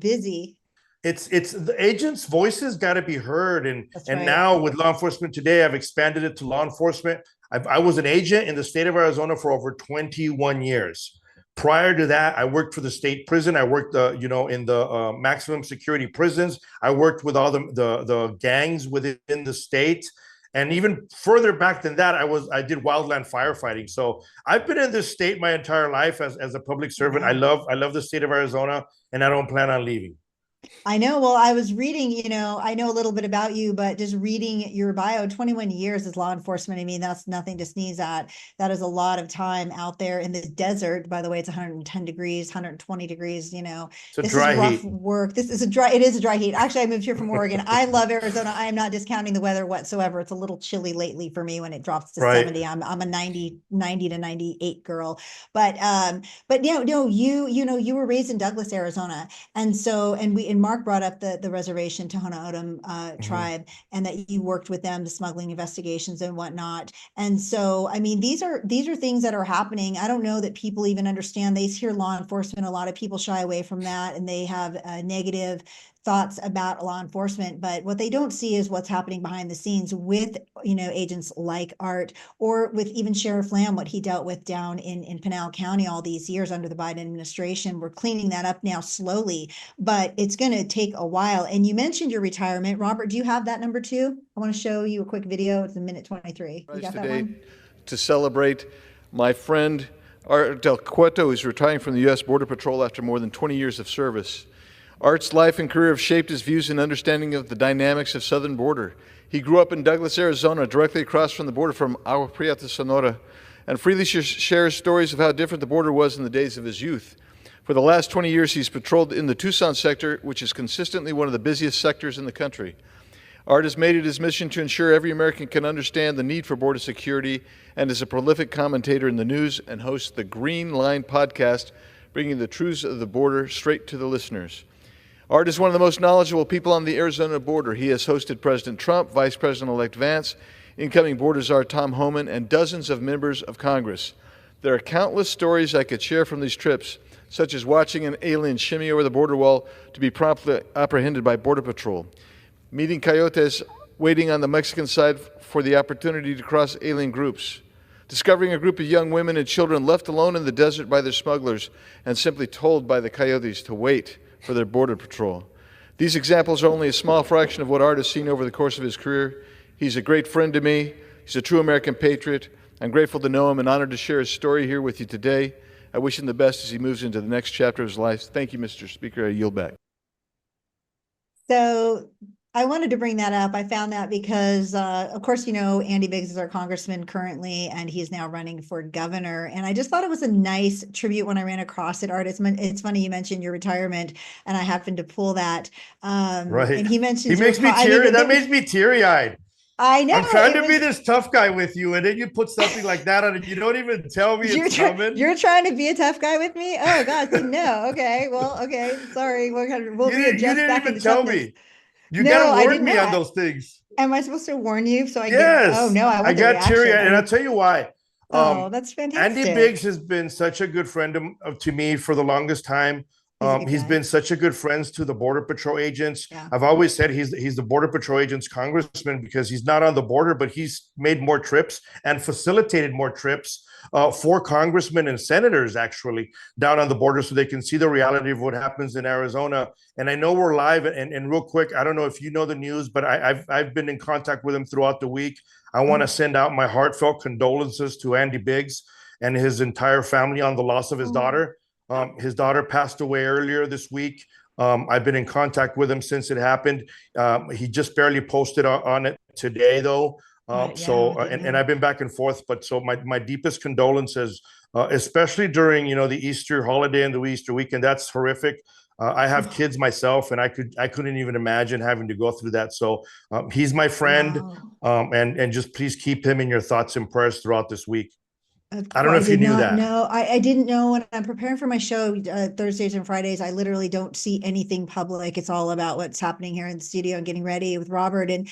Speaker 1: busy.
Speaker 5: It's the agents' voices got to be heard. And
Speaker 1: right.
Speaker 5: Now with Law Enforcement Today, I've expanded it to law enforcement. I was an agent in the state of Arizona for over 21 years. Prior to that, I worked for the state prison. I worked, in the maximum security prisons. I worked with all the gangs within the state. And even further back than that, I did wildland firefighting. So I've been in this state my entire life as a public servant. I love the state of Arizona, and I don't plan on leaving.
Speaker 1: I know. Well, I was reading, I know a little bit about you, but just reading your bio, 21 years as law enforcement. I mean, that's nothing to sneeze at. That is a lot of time out there in the desert. By the way, it's 110 degrees, 120 degrees,
Speaker 5: It's a
Speaker 1: this
Speaker 5: dry
Speaker 1: is rough
Speaker 5: heat.
Speaker 1: work. It is a dry heat. Actually, I moved here from Oregon. I love Arizona. I am not discounting the weather whatsoever. It's a little chilly lately for me when it drops to
Speaker 5: Right.
Speaker 1: 70. I'm a 90 to 98 girl. But no, you were raised in Douglas, Arizona. And Mark brought up the reservation Tohono O'odham tribe, and that you worked with them, the smuggling investigations and whatnot. And so, I mean, these are things that are happening. I don't know that people even understand. They hear law enforcement. A lot of people shy away from that, and they have negative thoughts about law enforcement, but what they don't see is what's happening behind the scenes with, agents like Art, or with even Sheriff Lamb, what he dealt with down in Pinal County all these years under the Biden administration. We're cleaning that up now slowly, but it's going to take a while. And you mentioned your retirement. Robert, do you have that number too? I want to show you a quick video. It's a minute 23. You got that one?
Speaker 6: To celebrate my friend Art DelCueto, who's retiring from the U.S. Border Patrol after more than 20 years of service. Art's life and career have shaped his views and understanding of the dynamics of southern border. He grew up in Douglas, Arizona, directly across from the border from Agua Prieta, Sonora, and freely shares stories of how different the border was in the days of his youth. For the last 20 years, he's patrolled in the Tucson sector, which is consistently one of the busiest sectors in the country. Art has made it his mission to ensure every American can understand the need for border security, and is a prolific commentator in the news and hosts the Green Line podcast, bringing the truths of the border straight to the listeners. Art is one of the most knowledgeable people on the Arizona border. He has hosted President Trump, Vice President-elect Vance, incoming border czar Tom Homan, and dozens of members of Congress. There are countless stories I could share from these trips, such as watching an alien shimmy over the border wall to be promptly apprehended by Border Patrol, meeting coyotes waiting on the Mexican side for the opportunity to cross alien groups, discovering a group of young women and children left alone in the desert by their smugglers and simply told by the coyotes to wait for their Border Patrol. These examples are only a small fraction of what Art has seen over the course of his career. He's a great friend to me. He's a true American patriot. I'm grateful to know him and honored to share his story here with you today. I wish him the best as he moves into the next chapter of his life. Thank you, Mr. Speaker. I yield back.
Speaker 1: So I wanted to bring that up. I found that because, of course, Andy Biggs is our congressman currently, and he's now running for governor. And I just thought it was a nice tribute when I ran across it, Art. It's funny you mentioned your retirement, and I happened to pull that.
Speaker 5: Right.
Speaker 1: And he mentioned
Speaker 5: he makes me teary. That makes me teary-eyed.
Speaker 1: I know.
Speaker 5: I'm trying to be this tough guy with you, and then you put something like that on it. You don't even tell me it's coming.
Speaker 1: You're trying to be a tough guy with me? Oh, God, no. Okay, well, okay. Sorry. We'll readjust
Speaker 5: you didn't
Speaker 1: back
Speaker 5: even
Speaker 1: into
Speaker 5: tell
Speaker 1: toughness.
Speaker 5: me. You gotta warn me on those things.
Speaker 1: Am I supposed to warn you so I
Speaker 5: yes.
Speaker 1: get? Oh no,
Speaker 5: I got teary-eyed, and I'll tell you why.
Speaker 1: Oh, that's fantastic.
Speaker 5: Andy Biggs has been such a good friend to me for the longest time. He's been such a good friend to the Border Patrol agents. Yeah. I've always said he's the Border Patrol agents congressman because he's not on the border, but he's made more trips and facilitated more trips for congressmen and senators actually down on the border so they can see the reality of what happens in Arizona. And I know we're live, and real quick, I don't know if you know the news, but I've been in contact with him throughout the week. I want to send out my heartfelt condolences to Andy Biggs and his entire family on the loss of his daughter. His daughter passed away earlier this week. I've been in contact with him since it happened. He just barely posted on it today, though. And I've been back and forth. But so my deepest condolences, especially during the Easter holiday and the Easter weekend. That's horrific. I have kids myself, and I couldn't even imagine having to go through that. So he's my friend, and just please keep him in your thoughts and prayers throughout this week. I don't know if you knew that.
Speaker 1: No, I didn't know. When I'm preparing for my show Thursdays and Fridays, I literally don't see anything public. It's all about what's happening here in the studio and getting ready with Robert. And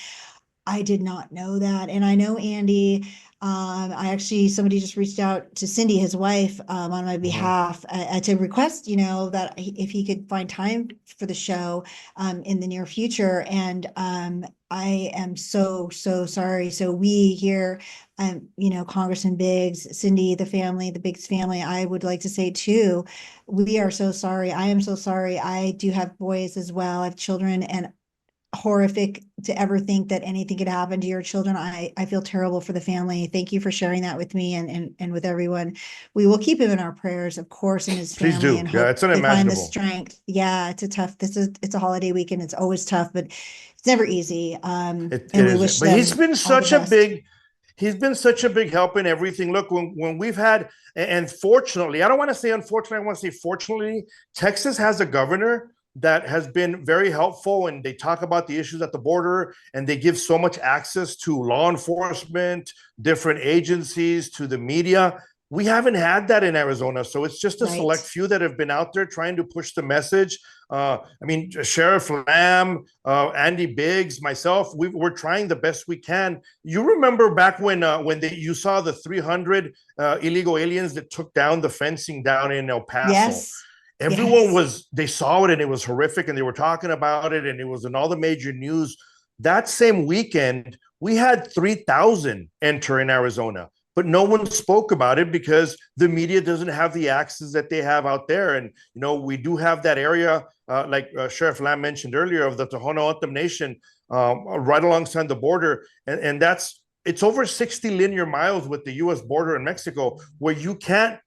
Speaker 1: I did not know that. And I know Andy. Somebody just reached out to Cindy, his wife, on my behalf to request, that if he could find time for the show in the near future. And I am so sorry. So we here, Congressman Biggs, Cindy, the family, the Biggs family, I would like to say too, we are so sorry. I am so sorry. I do have boys as well. I have children, and horrific to ever think that anything could happen to your children. I feel terrible for the family. Thank you for sharing that with me and with everyone. We will keep him in our prayers, of course, and his
Speaker 5: Please
Speaker 1: family,
Speaker 5: do.
Speaker 1: and
Speaker 5: Yeah,
Speaker 1: hope
Speaker 5: it's
Speaker 1: they find the
Speaker 5: unimaginable.
Speaker 1: strength. Yeah, it's a tough, it's a holiday weekend. It's always tough, but it's never easy.
Speaker 5: It
Speaker 1: And we
Speaker 5: isn't.
Speaker 1: wish
Speaker 5: But he's
Speaker 1: them
Speaker 5: been
Speaker 1: all the
Speaker 5: such a
Speaker 1: best.
Speaker 5: big help in everything. Look, when we've had, and fortunately, I don't want to say unfortunately, I want to say fortunately, Texas has a governor that has been very helpful, and they talk about the issues at the border, and they give so much access to law enforcement, different agencies, to the media. We haven't had that in Arizona, so it's just a select
Speaker 1: Right.
Speaker 5: few that have been out there trying to push the message. I mean, Sheriff Lamb, Andy Biggs, myself, we're trying the best we can. You remember back when you saw the 300 illegal aliens that took down the fencing down in El Paso?
Speaker 1: Yes.
Speaker 5: Everyone
Speaker 1: Yes.
Speaker 5: they saw it and it was horrific, and they were talking about it, and it was in all the major news. That same weekend, we had 3,000 enter in Arizona, but no one spoke about it because the media doesn't have the access that they have out there. And, we do have that area, like Sheriff Lamb mentioned earlier, of the Tohono O'odham Nation, right alongside the border. And it's over 60 linear miles with the U.S. border in Mexico, where you can't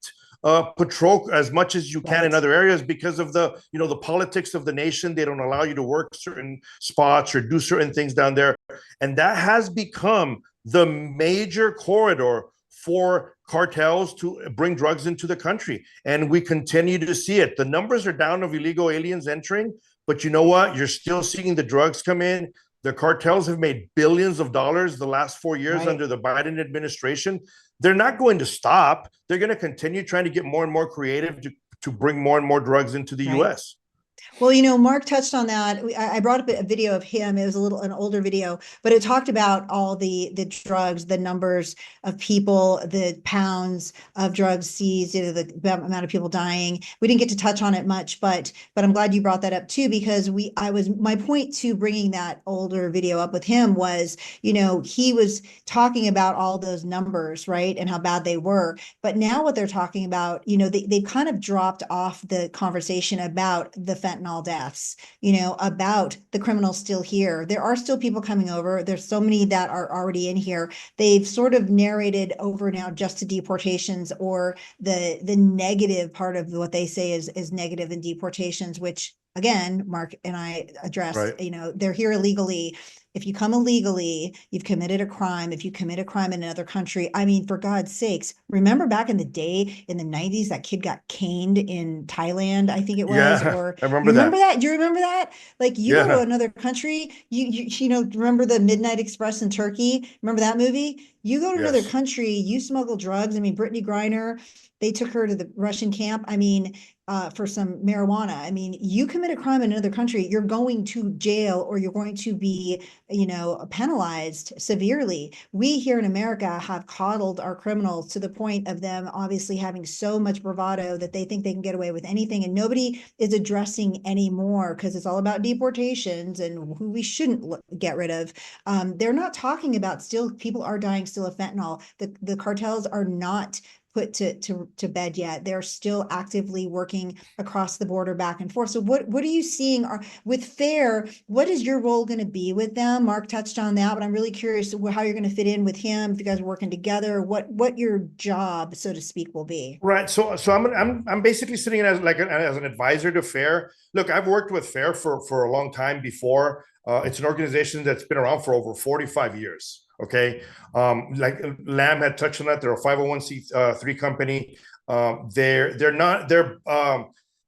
Speaker 5: patrol as much as you can in other areas because of the politics of the nation. They don't allow you to work certain spots or do certain things down there. And that has become the major corridor for cartels to bring drugs into the country. And we continue to see it. The numbers are down of illegal aliens entering, but you know what? You're still seeing the drugs come in. The cartels have made billions of dollars the last 4 years under the Biden administration. They're not going to stop. They're going to continue trying to get more and more creative to bring more and more drugs into the U.S.
Speaker 1: Well, Mark touched on that. I brought up a video of him. It was an older video, but it talked about all the drugs, the numbers of people, the pounds of drugs seized, the amount of people dying. We didn't get to touch on it much, but I'm glad you brought that up too, because my point to bringing that older video up with him was, he was talking about all those numbers, right, and how bad they were. But now what they're talking about, they've kind of dropped off the conversation about the fentanyl deaths, about the criminals still here. There are still people coming over. There's so many that are already in here. They've sort of narrated over now just to deportations, or the negative part of what they say is negative in deportations, which again, Mark and I address, they're here illegally. If you come illegally, you've committed a crime. If you commit a crime in another country, I mean, for God's sakes, remember back in the day in the 90s, that kid got caned in Thailand, I think it was.
Speaker 5: Yeah,
Speaker 1: Or
Speaker 5: I remember
Speaker 1: you remember
Speaker 5: that.
Speaker 1: that? Do you remember that? Like, you go to another country, remember the Midnight Express in Turkey? Remember that movie? You go to another country, you smuggle drugs. I mean, Brittany Griner, they took her to the Russian camp. I mean, for some marijuana. I mean, you commit a crime in another country, you're going to jail, or you're going to be, penalized severely. We here in America have coddled our criminals to the point of them obviously having so much bravado that they think they can get away with anything, and nobody is addressing anymore because it's all about deportations and who we shouldn't get rid of. They're not talking about, still people are dying still of fentanyl. The cartels are not put to bed yet. They're still actively working across the border back and forth. So what are you seeing with FAIR? What is your role going to be with them? Mark touched on that, but I'm really curious how you're going to fit in with him, if you guys are working together, what your job, so to speak, will be.
Speaker 5: Right. So I'm basically sitting in as an advisor to FAIR. Look, I've worked with FAIR for a long time before. It's an organization that's been around for over 45 years. Okay. Like Lamb had touched on that. They're a 501c3 company.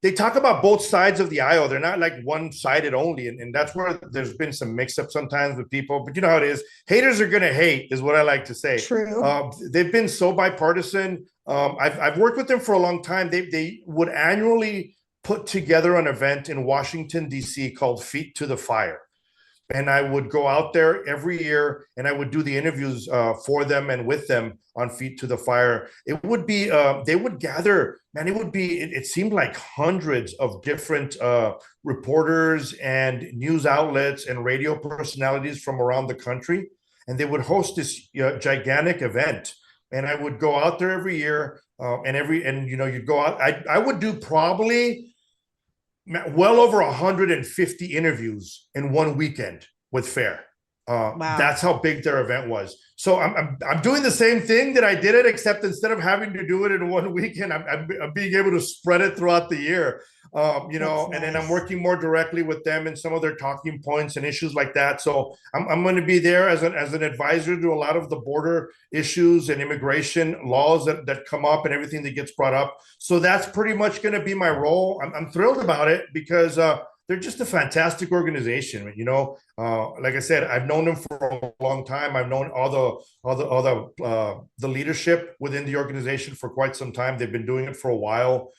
Speaker 5: They talk about both sides of the aisle. They're not like one-sided only. And that's where there's been some mix-up sometimes with people. But you know how it is. Haters are going to hate, is what I like to say.
Speaker 1: True.
Speaker 5: They've been so bipartisan. I've worked with them for a long time. They would annually put together an event in Washington, D.C. called Feet to the Fire. And I would go out there every year and I would do the interviews for them and with them on Feet to the Fire. It would be, they would gather, man, it seemed like hundreds of different reporters and news outlets and radio personalities from around the country. And they would host this gigantic event. And I would go out there every year you'd go out. I would do probably well over 150 interviews in one weekend with FAIR.
Speaker 1: Wow.
Speaker 5: That's how big their event was. So I'm doing the same thing that I did it, except instead of having to do it in one weekend, I'm being able to spread it throughout the year. You know, and then I'm working more directly with them in some of their talking points and issues like that. So I'm going to be there as an advisor to a lot of the border issues and immigration laws that come up and everything that gets brought up. So that's pretty much going to be my role. I'm thrilled about it because they're just a fantastic organization. You know, like I said, I've known them for a long time. I've known all the leadership within the organization for quite some time. They've been doing it for a while.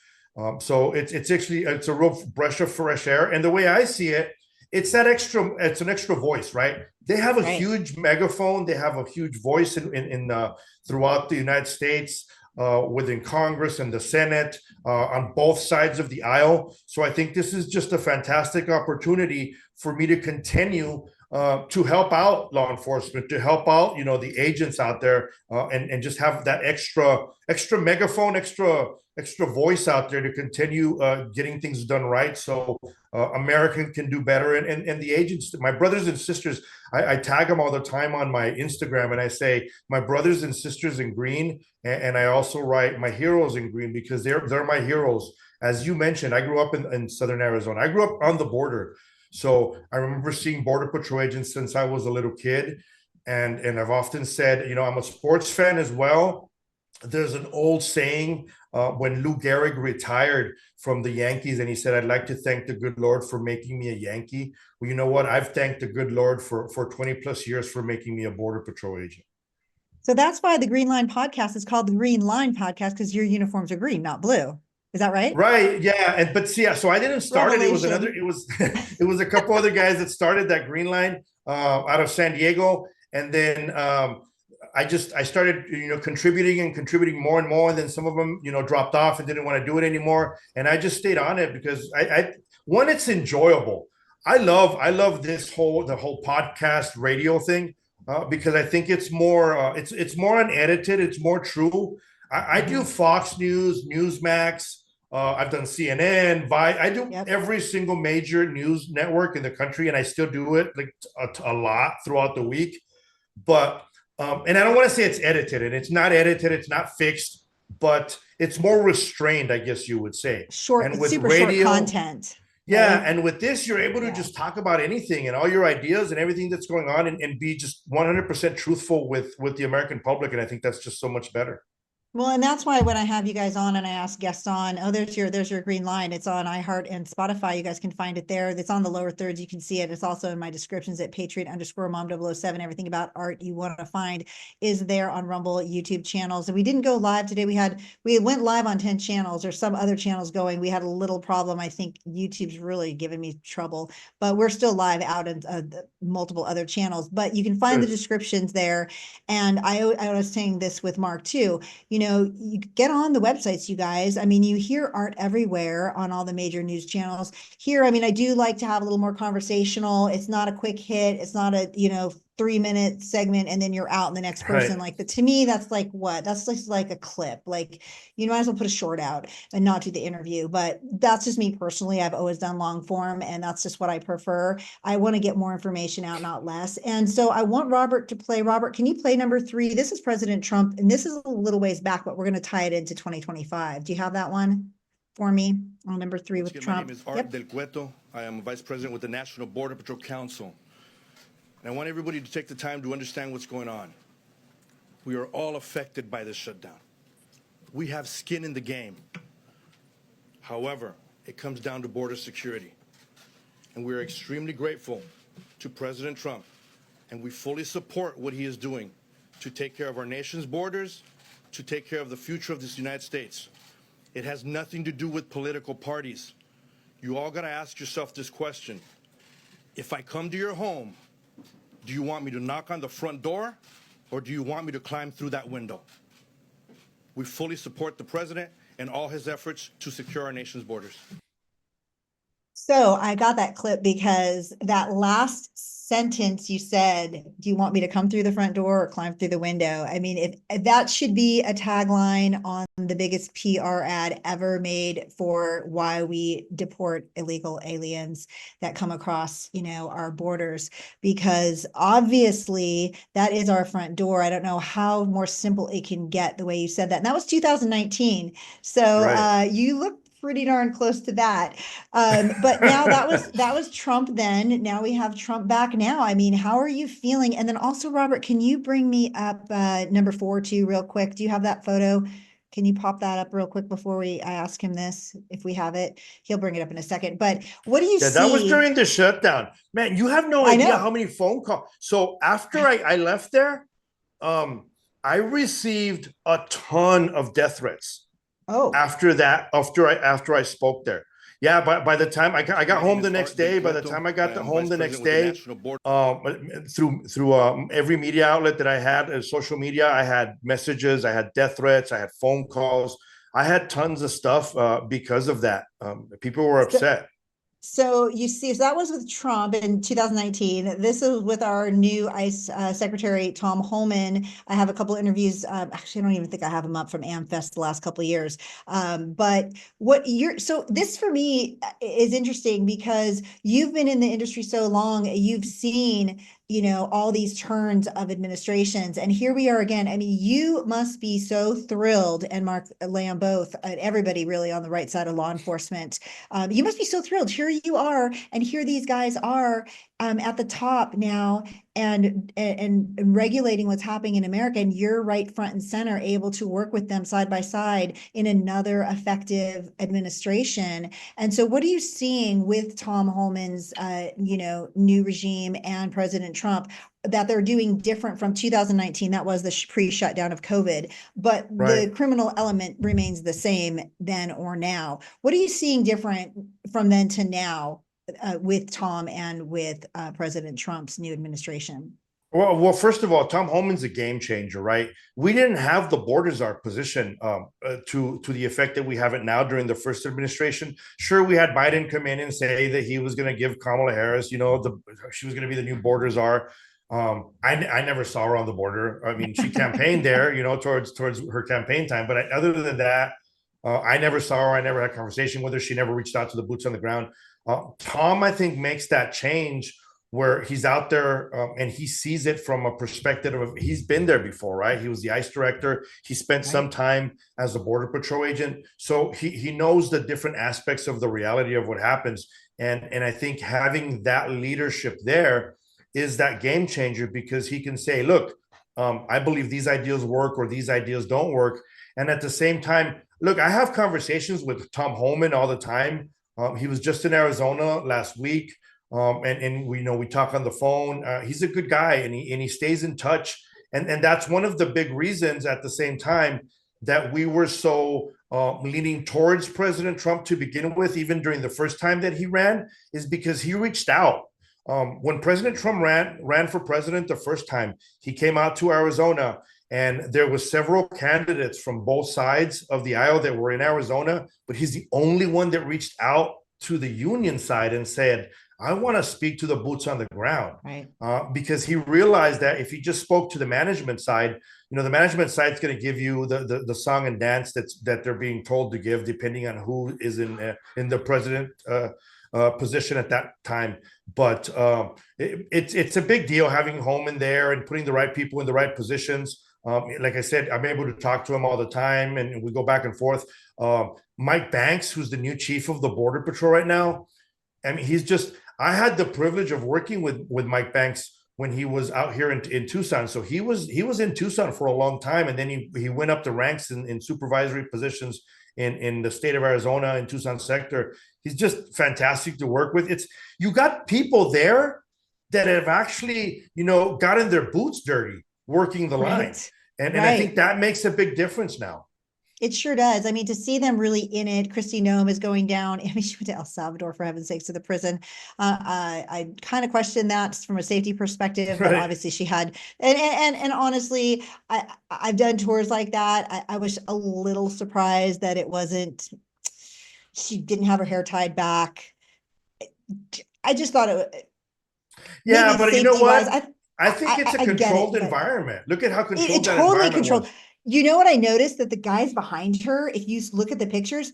Speaker 5: So it's a real breath of fresh air. And the way I see it, it's an extra voice, right? They have a huge megaphone. They have a huge voice in throughout the United States, within Congress and the Senate, on both sides of the aisle. So I think this is just a fantastic opportunity for me to continue to help out law enforcement, to help out, you know, the agents out there, and just have that extra megaphone, extra voice out there to continue getting things done right, so America can do better. And the agents, my brothers and sisters, I tag them all the time on my Instagram, and I say my brothers and sisters in green, and I also write my heroes in green, because they're my heroes. As you mentioned, I grew up in southern Arizona. I grew up on the border. So I remember seeing Border Patrol agents since I was a little kid. And I've often said, you know, I'm a sports fan as well. There's an old saying when Lou Gehrig retired from the Yankees, and he said, I'd like to thank the good Lord for making me a Yankee. Well, you know what? I've thanked the good Lord for 20 plus years for making me a Border Patrol agent.
Speaker 1: So that's why the Green Line podcast is called the Green Line podcast, because your uniforms are green, not blue. Is that right?
Speaker 5: Right. Yeah. But see, so I didn't start it. It was it was a couple other guys that started that Green Line out of San Diego. And then I started, you know, contributing more and more. And then some of them, you know, dropped off and didn't want to do it anymore. And I just stayed on it because one, it's enjoyable. I love the whole podcast radio thing because I think it's more, it's more unedited. It's more true. I do Fox News, Newsmax. I've done CNN, I do every single major news network in the country, and I still do it like a lot throughout the week. But and I don't want to say it's edited, and it's not edited, it's not fixed, but it's more restrained, I guess you would say.
Speaker 1: Short,
Speaker 5: and with
Speaker 1: super
Speaker 5: radio,
Speaker 1: short content.
Speaker 5: Yeah, and with this, you're able to just talk about anything and all your ideas and everything that's going on, and be just 100% truthful with the American public, and I think that's just so much better.
Speaker 1: Well, and that's why when I have you guys on and I ask guests on, oh, there's your Green Line. It's on iHeart and Spotify. You guys can find it there. It's on the lower thirds. You can see it. It's also in my descriptions at Patriot_Mom007. Everything about art you want to find is there on Rumble, YouTube channels. And we didn't go live today. We went live on 10 channels or some other channels going. We had a little problem. I think YouTube's really giving me trouble, but we're still live out in multiple other channels. But you can find the descriptions there. And I was saying this with Mark too. You know, you get on the websites, you guys. I mean, you hear art everywhere on all the major news channels. Here, I mean, I do like to have a little more conversational. It's not a quick hit. It's not a, 3-minute segment and then you're out and the next person. Like to me, that's like what? That's just like a clip. Like, you might as well put a short out and not do the interview. But that's just me personally. I've always done long form, and that's just what I prefer. I want to get more information out, not less. And so I want Robert to play. Robert, can you play number 3? This is President Trump, and this is a little ways back, but we're going to tie it into 2025. Do you have that one for me on number 3 with Trump?
Speaker 7: My name is DelCueto. I am a vice president with the National Border Patrol Council. And I want everybody to take the time to understand what's going on. We are all affected by this shutdown. We have skin in the game. However, it comes down to border security. And we are extremely grateful to President Trump, and we fully support what he is doing to take care of our nation's borders, to take care of the future of this United States. It has nothing to do with political parties. You all got to ask yourself this question. If I come to your home, do you want me to knock on the front door, or do you want me to climb through that window? We fully support the president and all his efforts to secure our nation's borders.
Speaker 1: So I got that clip because that last sentence you said, do you want me to come through the front door or climb through the window? I mean, if that should be a tagline on the biggest PR ad ever made for why we deport illegal aliens that come across, our borders, because obviously that is our front door. I don't know how more simple it can get the way you said that. And that was 2019. So
Speaker 5: Right.
Speaker 1: you look pretty darn close to that. But now that was Trump then. Now we have Trump back now. I mean, how are you feeling? And then also, Robert, can you bring me up number 4 too, real quick? Do you have that photo? Can you pop that up real quick before I ask him this? If we have it, he'll bring it up in a second. But what do you
Speaker 5: Yeah,
Speaker 1: see?
Speaker 5: that was during the shutdown. Man, you have no
Speaker 1: I
Speaker 5: idea
Speaker 1: know.
Speaker 5: how many phone calls. So after I left there, I received a ton of death threats.
Speaker 1: Oh,
Speaker 5: After that, after I spoke there. Yeah, by the time I got home the next day, by the time I got home the next day, through every media outlet that I had, social media, I had messages, I had death threats, I had phone calls, I had tons of stuff because of that. People were upset.
Speaker 1: So you see, so that was with Trump in 2019. This is with our new ICE Secretary, Tom Homan. I have a couple interviews. Actually, I don't even think I have them up from AmFest the last couple of years. But so this for me is interesting because you've been in the industry so long, you've seen all these turns of administrations. And here we are again. I mean, you must be so thrilled, and Mark Lamb both, and everybody really on the right side of law enforcement. You must be so thrilled. Here you are, and here these guys are at the top now, and regulating what's happening in America, and you're right front and center, able to work with them side by side in another effective administration. And so, what are you seeing with Tom Homan's, new regime and President Trump that they're doing different from 2019? That was the pre-shutdown of COVID, but
Speaker 5: Right.
Speaker 1: the criminal element remains the same then or now. What are you seeing different from then to now with Tom and with President Trump's new administration?
Speaker 5: Well, first of all, Tom Homan's a game changer, right? We didn't have the borders our position to the effect that we have it now during the first administration. Sure, we had Biden come in and say that he was going to give Kamala Harris, she was going to be the new border czar. I never saw her on the border. I mean, she campaigned there, towards her campaign time. But other than that, I never saw her. I never had a conversation with her. She never reached out to the boots on the ground. Tom, I think, makes that change where he's out there and he sees it from a perspective of he's been there before, right? He was the ICE director. He spent some time as a border patrol agent. So he knows the different aspects of the reality of what happens. And I think having that leadership there is that game changer, because he can say, look, I believe these ideas work or these ideas don't work. And at the same time, look, I have conversations with Tom Homan all the time. He was just in Arizona last week. And we talk on the phone. He's a good guy, and he stays in touch. And that's one of the big reasons at the same time that we were so leaning towards President Trump to begin with, even during the first time that he ran, is because he reached out. When President Trump ran for president the first time, he came out to Arizona, and there was several candidates from both sides of the aisle that were in Arizona, but he's the only one that reached out to the union side and said, I want to speak to the boots on the ground,
Speaker 1: right?
Speaker 5: Because he realized that if he just spoke to the management side, the management side is going to give you the song and dance that they're being told to give, depending on who is in the president position at that time. But it's a big deal having Homan there and putting the right people in the right positions. Like I said, I'm able to talk to him all the time, and we go back and forth. Mike Banks, who's the new chief of the Border Patrol right now, I mean, I had the privilege of working with Mike Banks when he was out here in Tucson. So he was in Tucson for a long time, and then he went up the ranks in supervisory positions in the state of Arizona in Tucson sector. He's just fantastic to work with. You got people there that have actually gotten their boots dirty working the line, and I think that makes a big difference now.
Speaker 1: It sure does. I mean, to see them really in it. Kristi Noem is going down. I mean, she went to El Salvador, for heaven's sakes, to the prison. I kind of question that from a safety perspective, but obviously she had, and honestly, I've done tours like that. I was a little surprised that she didn't have her hair tied back. I just thought it.
Speaker 5: Yeah,
Speaker 1: maybe
Speaker 5: but you know what?
Speaker 1: safety-wise,
Speaker 5: I think it's a
Speaker 1: I get it,
Speaker 5: controlled
Speaker 1: but
Speaker 5: environment. Look at how controlled
Speaker 1: it
Speaker 5: that
Speaker 1: totally
Speaker 5: environment
Speaker 1: controlled.
Speaker 5: was.
Speaker 1: You know what I noticed? That the guys behind her, if you look at the pictures,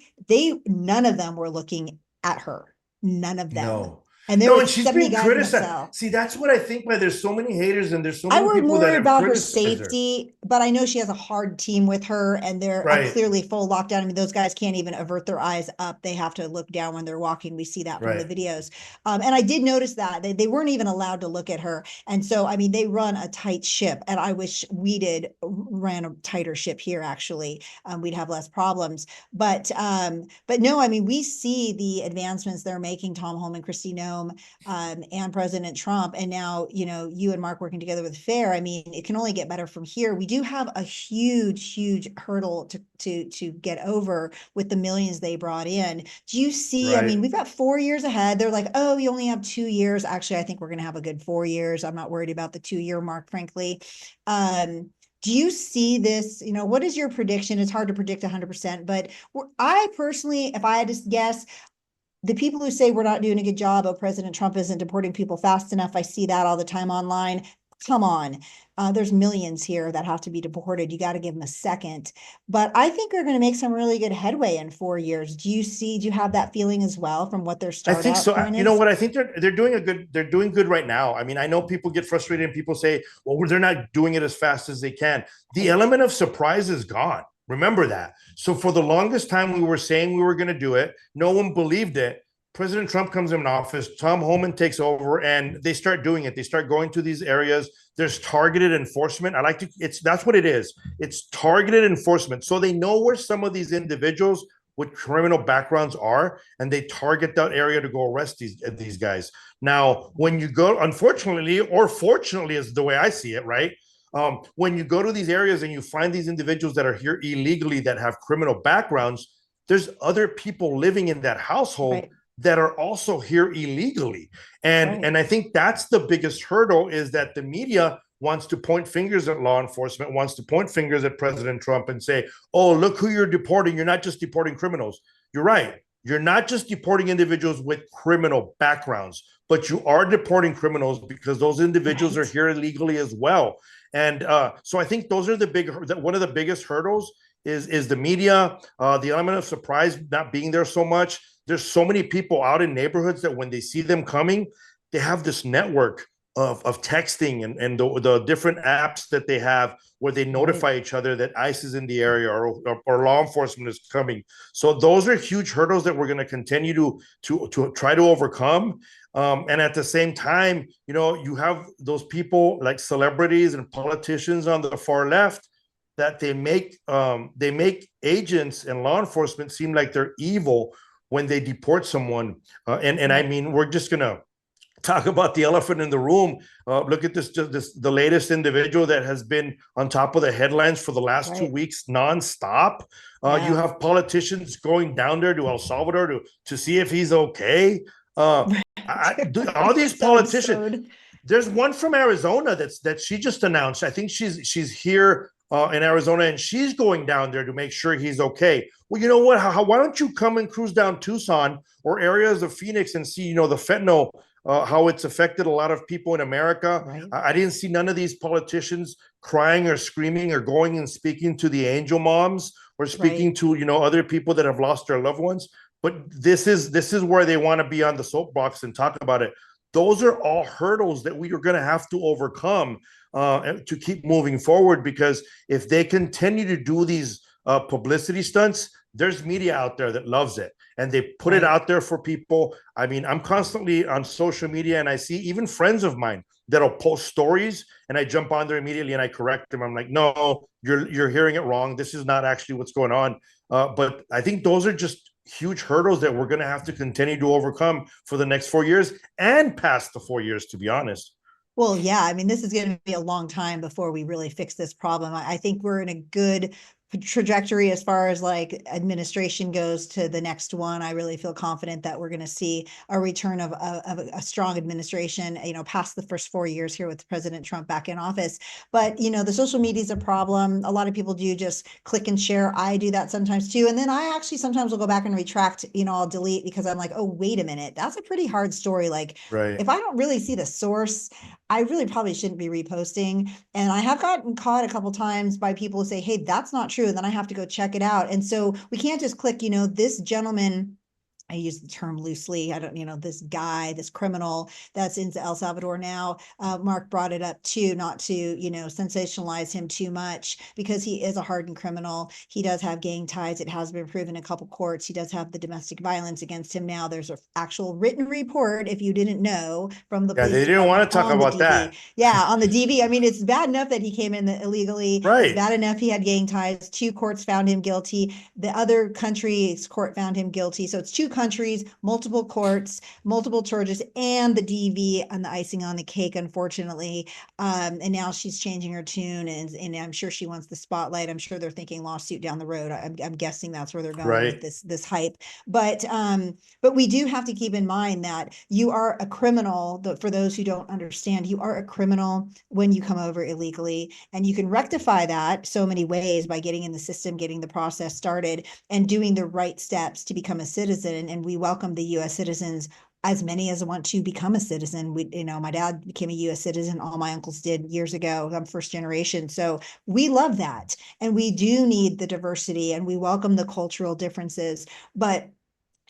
Speaker 1: none of them were looking at her. None of them.
Speaker 5: No.
Speaker 1: And there
Speaker 5: No,
Speaker 1: were
Speaker 5: and she's
Speaker 1: 70
Speaker 5: being
Speaker 1: guys in that
Speaker 5: criticized.
Speaker 1: cell.
Speaker 5: See, that's what I think why there's so many haters and there's so
Speaker 1: I
Speaker 5: many
Speaker 1: worried
Speaker 5: people that
Speaker 1: more
Speaker 5: have
Speaker 1: about her
Speaker 5: criticized her.
Speaker 1: safety, but I know she has a hard team with her, and they're
Speaker 5: Right.
Speaker 1: clearly full lockdown. I mean, those guys can't even avert their eyes up. They have to look down when they're walking. We see that from the
Speaker 5: Right.
Speaker 1: videos. And I did notice that they weren't even allowed to look at her. And so, I mean, they run a tight ship, and I wish we ran a tighter ship here, actually. We'd have less problems. But no, I mean, we see the advancements they're making, Tom Homan, Kristi Noem, and President Trump. And now, you and Mark working together with FAIR. I mean, it can only get better from here. We do have a huge hurdle to get over with the millions they brought in. Do you see? I mean, we've got 4 years ahead. They're like, oh, you only have 2 years. Actually, I think we're going to have a good 4 years. I'm not worried about the 2-year mark, frankly. Do you see this? What is your prediction? It's hard to predict 100%, but I personally, if I had to guess, the people who say we're not doing a good job, oh, President Trump isn't deporting people fast enough. I see that all the time online. Come on. There's millions here that have to be deported. You got to give them a second. But I think they're going to make some really good headway in 4 years. Do you have that feeling as well from what their start
Speaker 5: I think so.
Speaker 1: point
Speaker 5: You know
Speaker 1: is?
Speaker 5: what? I think they're doing good right now. I mean, I know people get frustrated and people say, well, they're not doing it as fast as they can. The element of surprise is gone. Remember that. So for the longest time, we were saying we were going to do it. No one believed it. President Trump comes in office, Tom Homan takes over, and they start doing it. They start going to these areas. There's targeted enforcement. That's what it is. It's targeted enforcement. So they know where some of these individuals with criminal backgrounds are, and they target that area to go arrest these guys. Now, when you go, unfortunately, or fortunately, is the way I see it, right? When you go to these areas and you find these individuals that are here illegally that have criminal backgrounds, there's other people living in that household.
Speaker 1: Right.
Speaker 5: That are also here illegally. And I think that's the biggest hurdle, is that the media wants to point fingers at law enforcement, wants to point fingers at President Trump and say, oh, look who you're deporting. You're not just deporting criminals. You're right. You're not just deporting individuals with criminal backgrounds, but you are deporting criminals because those individuals are here illegally as well. And so I think those are one of the biggest hurdles is the media, the element of surprise not being there so much. There's so many people out in neighborhoods that when they see them coming, they have this network of texting and the different apps that they have where they notify each other that ICE is in the area or law enforcement is coming. So those are huge hurdles that we're going to continue to try to overcome. And at the same time, you have those people like celebrities and politicians on the far left that they make agents and law enforcement seem like they're evil when they deport someone. And I mean, we're just going to talk about the elephant in the room. Look at the latest individual that has been on top of the headlines for the last 2 weeks nonstop. You have politicians going down there to El Salvador to see if he's okay. All these politicians. There's one from Arizona that she just announced. I think she's here in Arizona, and she's going down there to make sure he's okay. Well, you know what? Why don't you come and cruise down Tucson or areas of Phoenix and see, the fentanyl, how it's affected a lot of people in America.
Speaker 1: Right.
Speaker 5: I didn't see none of these politicians crying or screaming or going and speaking to the angel moms or speaking to, other people that have lost their loved ones. But this is where they want to be on the soapbox and talk about it. Those are all hurdles that we are going to have to overcome to keep moving forward, because if they continue to do these publicity stunts, there's media out there that loves it and they put it out there for people. I mean, I'm constantly on social media and I see even friends of mine that'll post stories and I jump on there immediately and I correct them. I'm like, no, you're hearing it wrong. This is not actually what's going on. But I think those are just huge hurdles that we're going to have to continue to overcome for the next 4 years and past the 4 years, to be honest.
Speaker 1: Well, yeah, I mean, this is going to be a long time before we really fix this problem. I think we're in a good trajectory as far as like administration goes to the next one. I really feel confident that we're going to see a return of a strong administration, past the first 4 years here with President Trump back in office. But, the social media is a problem. A lot of people do just click and share. I do that sometimes too. And then I actually sometimes will go back and retract, I'll delete because I'm like, oh, wait a minute. That's a pretty hard story. Like,
Speaker 5: Right.
Speaker 1: if I don't really see the source, I really probably shouldn't be reposting. And I have gotten caught a couple times by people who say, hey, that's not true. And then I have to go check it out. And so we can't just click, this gentleman, I use the term loosely. I don't, this guy, this criminal that's in El Salvador now. Mark brought it up too, not to, sensationalize him too much because he is a hardened criminal. He does have gang ties. It has been proven in a couple courts. He does have the domestic violence against him now. There's an actual written report, if you didn't know, from the police
Speaker 5: They didn't want to talk
Speaker 1: on the
Speaker 5: about
Speaker 1: DV.
Speaker 5: that.
Speaker 1: Yeah, on the DV. I mean, it's bad enough that he came in illegally.
Speaker 5: Right.
Speaker 1: It's bad enough he had gang ties. 2 courts found him guilty. The other country's court found him guilty. So it's 2 countries, multiple courts, multiple charges, and the DV and the icing on the cake, unfortunately. And now she's changing her tune, and I'm sure she wants the spotlight. I'm sure they're thinking lawsuit down the road. I'm guessing that's where they're going with this hype. But we do have to keep in mind that you are a criminal. For those who don't understand, you are a criminal when you come over illegally, and you can rectify that so many ways by getting in the system, getting the process started, and doing the right steps to become a citizen. And we welcome the U.S. citizens, as many as want to become a citizen. My dad became a U.S. citizen. All my uncles did years ago. I'm first generation. So we love that. And we do need the diversity, and we welcome the cultural differences. But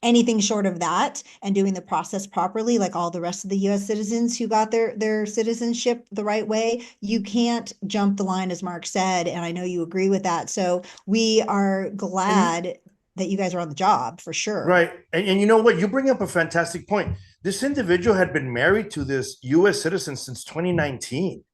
Speaker 1: anything short of that and doing the process properly, like all the rest of the U.S. citizens who got their citizenship the right way, you can't jump the line, as Mark said. And I know you agree with that. So we are glad that you guys are on the job for sure.
Speaker 5: Right. And you know what? You bring up a fantastic point. This individual had been married to this U.S. citizen since 2019.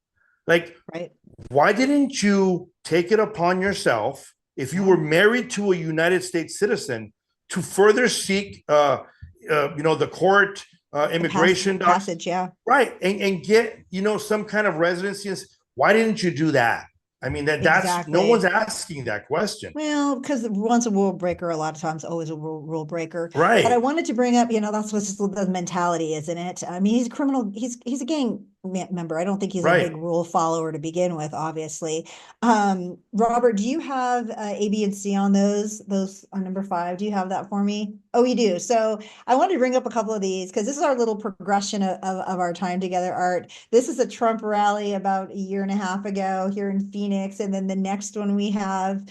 Speaker 5: Like,
Speaker 1: right.
Speaker 5: Why didn't you take it upon yourself, if you were married to a United States citizen, to further seek, the court, immigration
Speaker 1: passage, yeah,
Speaker 5: right, and get some kind of residency? Why didn't you do that? I mean, that's exactly. No one's asking that question.
Speaker 1: Well, because once a rule breaker, a lot of times always a rule breaker.
Speaker 5: Right.
Speaker 1: But I wanted to bring up, that's what's the mentality, isn't it? I mean, he's a criminal. He's a gang member. I don't think he's a big rule follower to begin with, obviously. Robert, do you have A, B, and C on those? Those are number 5. Do you have that for me? Oh, you do. So I wanted to bring up a couple of these because this is our little progression of our time together, Art. This is a Trump rally about a year and a half ago here in Phoenix. And then the next one we have,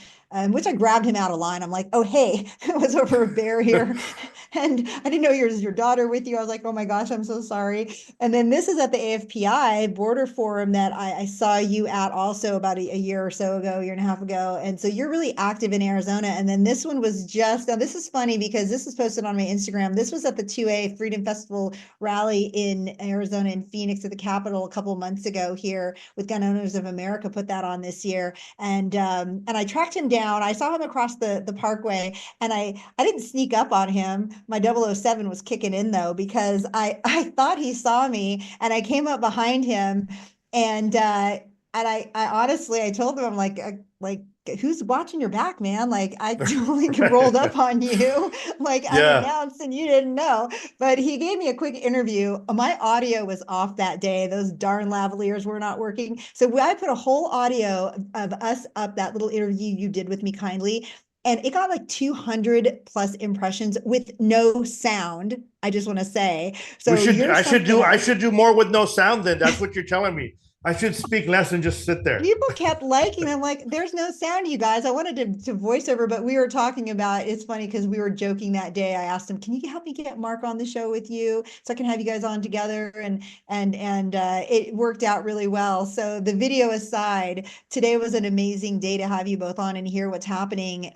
Speaker 1: which I grabbed him out of line. I'm like, oh, hey, it was over a barrier. And I didn't know your daughter with you. I was like, oh my gosh, I'm so sorry. And then this is at the AFPI border forum that I saw you at also about a year or so ago, year and a half ago. And so you're really active in Arizona. And then this one was now this is funny because this was posted on my Instagram. This was at the 2A Freedom Festival rally in Arizona, in Phoenix at the Capitol a couple of months ago here with Gun Owners of America, put that on this year. And I tracked him down. I saw him across the parkway, and I didn't sneak up on him. My 007 was kicking in though, because I thought he saw me, and I came up behind him, and I honestly, I told him, I'm like, who's watching your back, man? Like, I totally rolled up on you, like unannounced, and you didn't know. But he gave me a quick interview. My audio was off that day. Those darn lavaliers were not working. So I put a whole audio of us up, that little interview you did with me kindly. And it got like 200 plus impressions with no sound. I just want to say. So
Speaker 5: I should do more with no sound then. That's what you're telling me. I should speak less and just sit there.
Speaker 1: People kept liking them. Like, there's no sound, you guys. I wanted to voice over, but we were talking about, it's funny because we were joking that day. I asked him, can you help me get Mark on the show with you so I can have you guys on together? And it worked out really well. So the video aside, today was an amazing day to have you both on and hear what's happening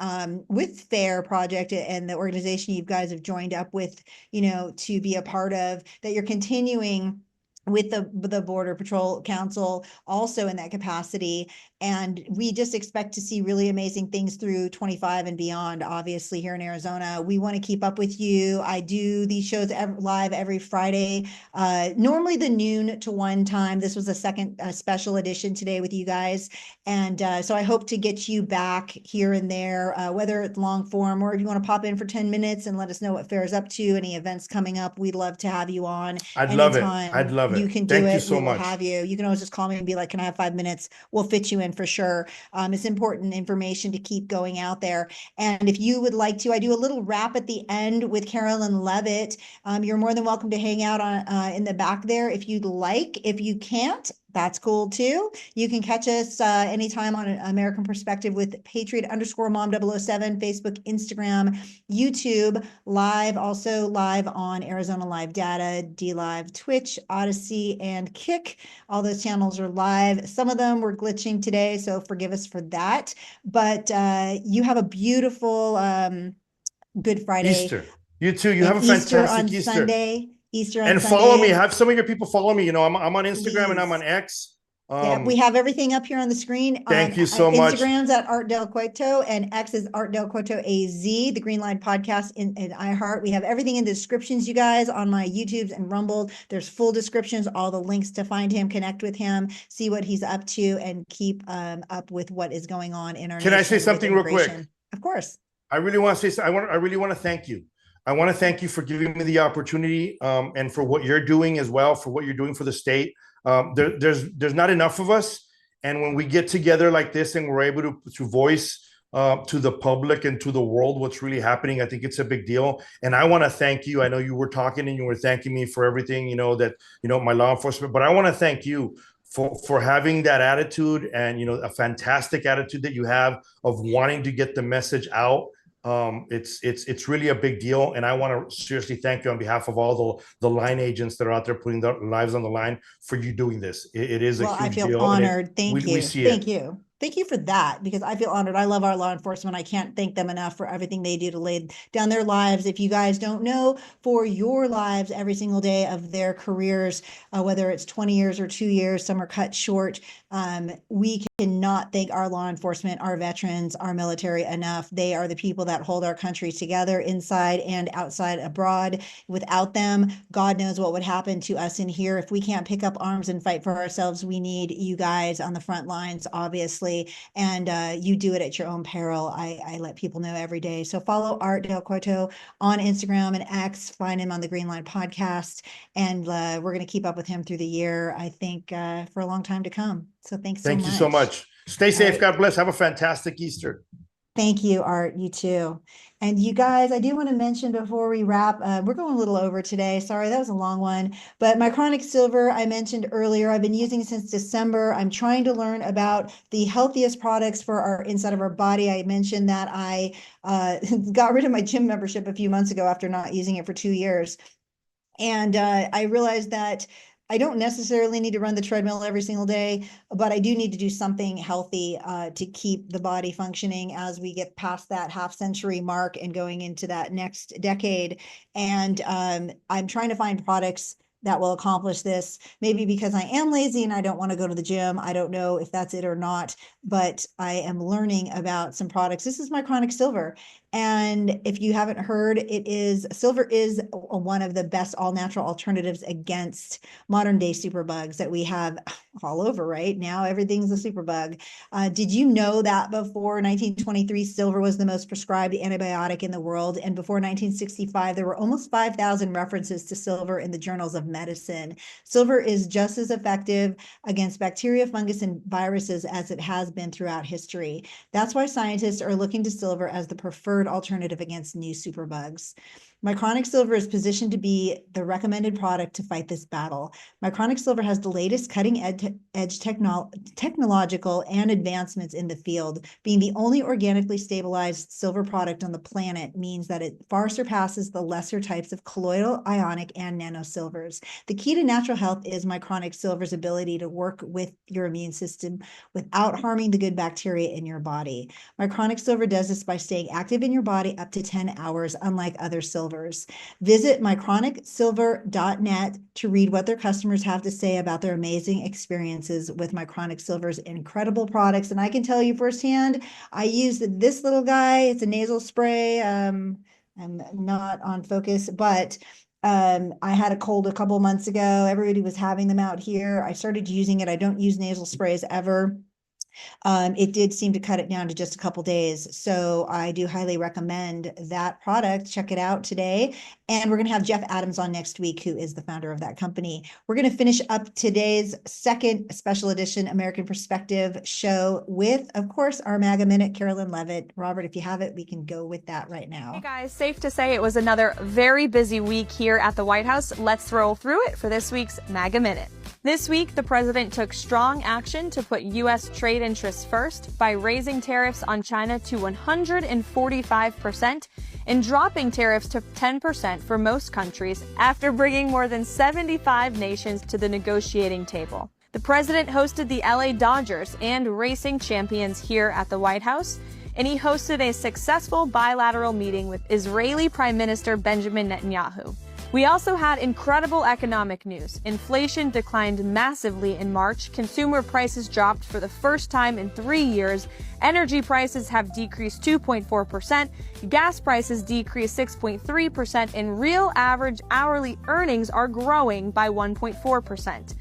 Speaker 1: with FAIR Project and the organization you guys have joined up with, to be a part of, that you're continuing with the Border Patrol Council also in that capacity. And we just expect to see really amazing things through 25 and beyond, obviously, here in Arizona. We want to keep up with you. I do these shows live every Friday, normally the noon to 1 time. This was a second special edition today with you guys. And so I hope to get you back here and there, whether it's long form or if you want to pop in for 10 minutes and let us know what Fair's up to, any events coming up. We'd love to have you on.
Speaker 5: I'd love it.
Speaker 1: Anytime
Speaker 5: I'd love it.
Speaker 1: you can do
Speaker 5: Thank
Speaker 1: it.
Speaker 5: you so
Speaker 1: We will
Speaker 5: much.
Speaker 1: have you. You can always just call me and be like, can I have 5 minutes? We'll fit you in for sure. It's important information to keep going out there. And if you would like to, I do a little wrap at the end with Carolyn Levitt. You're more than welcome to hang out on in the back there if you'd like. If you can't, that's cool too. You can catch us anytime on American Perspective with Patriot_Mom007, Facebook, Instagram, YouTube, live, also live on Arizona Live Data, DLive, Twitch, Odyssey, and Kick. All those channels are live. Some of them were glitching today, so forgive us for that. But you have a beautiful Good Friday.
Speaker 5: Easter. You too. You have a
Speaker 1: Easter
Speaker 5: fantastic
Speaker 1: on
Speaker 5: Easter.
Speaker 1: Sunday. Easter on
Speaker 5: And
Speaker 1: Sunday.
Speaker 5: follow me. Have some of your people follow me. You know, I'm on Instagram
Speaker 1: Please.
Speaker 5: and I'm on X.
Speaker 1: Yeah, we have everything up here on the screen.
Speaker 5: Thank you so much.
Speaker 1: Instagram's at Art DelCueto and X is Art DelCueto AZ, the Green Line podcast in iHeart. We have everything in the descriptions, you guys, on my YouTubes and Rumble. There's full descriptions, all the links to find him, connect with him, see what he's up to, and keep up with what is going on in our
Speaker 5: Can I say
Speaker 1: nation with
Speaker 5: something real quick?
Speaker 1: immigration. Of course.
Speaker 5: I really want to say, I really want to thank you. I want to thank you for giving me the opportunity and for what you're doing as well, for what you're doing for the state. There's not enough of us. And when we get together like this and we're able to voice to the public and to the world what's really happening, I think it's a big deal. And I want to thank you. I know you were talking and you were thanking me for everything, you know, that, you know, my law enforcement, but I want to thank you for having that attitude and, you know, a fantastic attitude that you have of wanting to get the message out. It's really a big deal, and I want to seriously thank you on behalf of all the line agents that are out there putting their lives on the line for you doing this. It is a huge deal.
Speaker 1: I feel honored. Thank you.
Speaker 5: We see
Speaker 1: Thank you. Thank you for that, because I feel honored. I love our law enforcement. I can't thank them enough for everything they do to lay down their lives. If you guys don't know, for your lives every single day of their careers, whether it's 20 years or 2 years, some are cut short. We cannot thank our law enforcement, our veterans, our military enough. They are the people that hold our country together inside and outside abroad. Without them, God knows what would happen to us in here. If we can't pick up arms and fight for ourselves, we need you guys on the front lines, obviously. And you do it at your own peril. I let people know every day. So follow Art DelCueto on Instagram and X. Find him on the Green Line podcast. And we're going to keep up with him through the year, I think, for a long time to come. So thanks so much.
Speaker 5: Thank you so much. Stay safe. God bless. Have a fantastic Easter.
Speaker 1: Thank you, Art. You too. And you guys, I do want to mention before we wrap, we're going a little over today. Sorry, that was a long one. But MICRONIC Silver, I mentioned earlier, I've been using since December. I'm trying to learn about the healthiest products for our inside of our body. I mentioned that I got rid of my gym membership a few months ago after not using it for 2 years. And I realized that I don't necessarily need to run the treadmill every single day, but I do need to do something healthy to keep the body functioning as we get past that half-century mark and going into that next decade. And I'm trying to find products that will accomplish this, maybe because I am lazy and I don't want to go to the gym. I don't know if that's it or not, but I am learning about some products. This is MICRONIC Silver. And if you haven't heard, silver is one of the best all natural alternatives against modern day superbugs that we have all over right now. Everything's a superbug. Did you know that before 1923, silver was the most prescribed antibiotic in the world? And before 1965, there were almost 5,000 references to silver in the journals of medicine. Silver is just as effective against bacteria, fungus, and viruses as it has been throughout history. That's why scientists are looking to silver as the preferred alternative against new superbugs. MICRONIC Silver is positioned to be the recommended product to fight this battle. MICRONIC Silver has the latest cutting-edge technological and advancements in the field. Being the only organically stabilized silver product on the planet means that it far surpasses the lesser types of colloidal, ionic, and nanosilvers. The key to natural health is MICRONIC Silver's ability to work with your immune system without harming the good bacteria in your body. MICRONIC Silver does this by staying active in your body up to 10 hours, unlike other silver Silvers. Visit micronicsilver.net to read what their customers have to say about their amazing experiences with Micronic Silver's incredible products. And I can tell you firsthand, I use this little guy. It's a nasal spray. I'm not on focus, but I had a cold a couple months ago. Everybody was having them out here. I started using it. I don't use nasal sprays ever. It did seem to cut it down to just a couple days. So I do highly recommend that product. Check it out today. And we're going to have Jeff Adams on next week, who is the founder of that company. We're going to finish up today's second special edition American Perspective show with, of course, our MAGA Minute, Carolyn Levitt. Robert, if you have it, we can go with that right now.
Speaker 8: Hey guys, safe to say it was another very busy week here at the White House. Let's roll through it for this week's MAGA Minute. This week, the president took strong action to put U.S. trade interests first by raising tariffs on China to 145% and dropping tariffs to 10% for most countries after bringing more than 75 nations to the negotiating table. The president hosted the LA Dodgers and racing champions here at the White House, and he hosted a successful bilateral meeting with Israeli Prime Minister Benjamin Netanyahu. We also had incredible economic news. Inflation declined massively in March, consumer prices dropped for the first time in 3 years, energy prices have decreased 2.4%, gas prices decreased 6.3%, and real average hourly earnings are growing by 1.4%.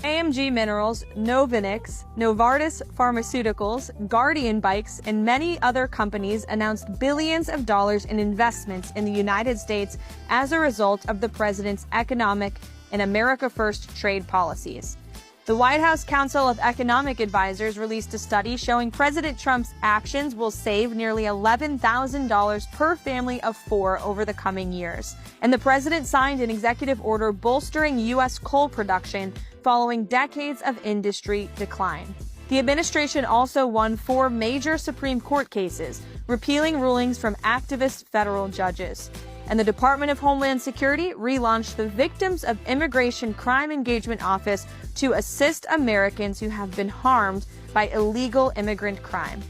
Speaker 8: AMG Minerals, Novinix, Novartis Pharmaceuticals, Guardian Bikes, and many other companies announced billions of dollars in investments in the United States as a result of the president's economic and America First trade policies. The White House Council of Economic Advisors released a study showing President Trump's actions will save nearly $11,000 per family of 4 over the coming years. And the president signed an executive order bolstering U.S. coal production following decades of industry decline. The administration also won 4 major Supreme Court cases, repealing rulings from activist federal judges. And the Department of Homeland Security relaunched the Victims of Immigration Crime Engagement Office to assist Americans who have been harmed by illegal immigrant crime.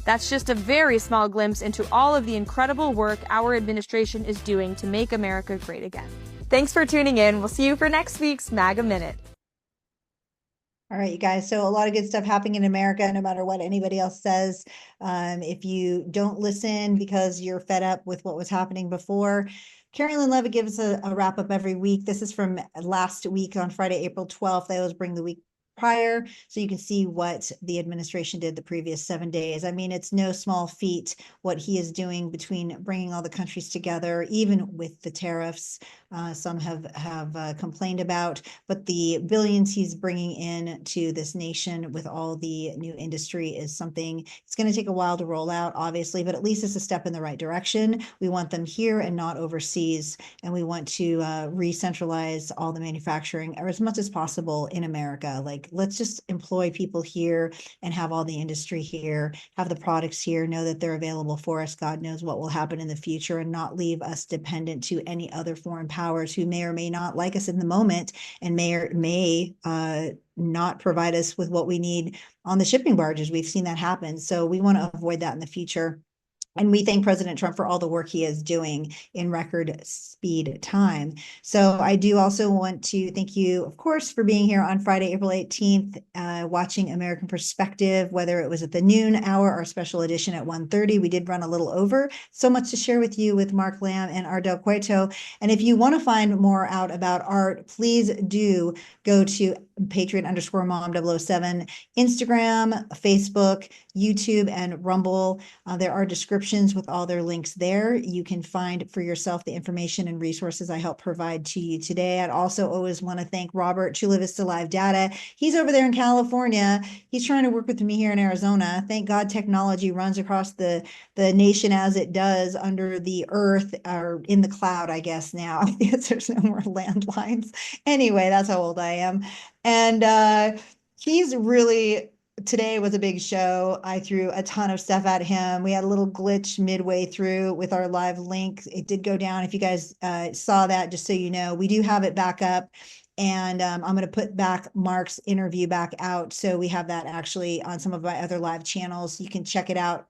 Speaker 8: That's just a very small glimpse into all of the incredible work our administration is doing to make America great again. Thanks for tuning in. We'll see you for next week's MAGA Minute.
Speaker 1: All right, you guys. So a lot of good stuff happening in America, no matter what anybody else says. If you don't listen because you're fed up with what was happening before, Carolyn Levitt gives a wrap up every week. This is from last week on Friday, April 12th. I always bring the week prior, so you can see what the administration did the previous 7 days. I mean, it's no small feat what he is doing between bringing all the countries together, even with the tariffs. Some have complained about, but the billions he's bringing in to this nation with all the new industry is something. It's going to take a while to roll out, obviously, but at least it's a step in the right direction. We want them here and not overseas, and we want to re-centralize all the manufacturing or as much as possible in America. Like, let's just employ people here and have all the industry here, have the products here, know that they're available for us. God knows what will happen in the future, and not leave us dependent to any other foreign powers who may or may not like us in the moment and may or may not provide us with what we need on the shipping barges. We've seen that happen. So we want to avoid that in the future. And we thank President Trump for all the work he is doing in record speed time. So I do also want to thank you, of course, for being here on Friday, April 18th, watching American Perspective, whether it was at the noon hour or special edition at 1:30. We did run a little over. So much to share with you with Mark Lamb and our DelCueto. And if you want to find more out about art, please do go to Patriot_Mom007, Instagram, Facebook, YouTube, and Rumble. There are descriptions with all their links there. You can find for yourself the information and resources I help provide to you today. I'd also always want to thank Robert, Chula Vista Live Data. He's over there in California. He's trying to work with me here in Arizona. Thank God technology runs across the nation as it does under the earth, or in the cloud, I guess now, because there's no more landlines. Anyway, that's how old I am. And he's really, today was a big show. I threw a ton of stuff at him. We had a little glitch midway through with our live link. It did go down. If you guys saw that, just so you know, we do have it back up. And I'm going to put back Mark's interview back out. So we have that actually on some of my other live channels. You can check it out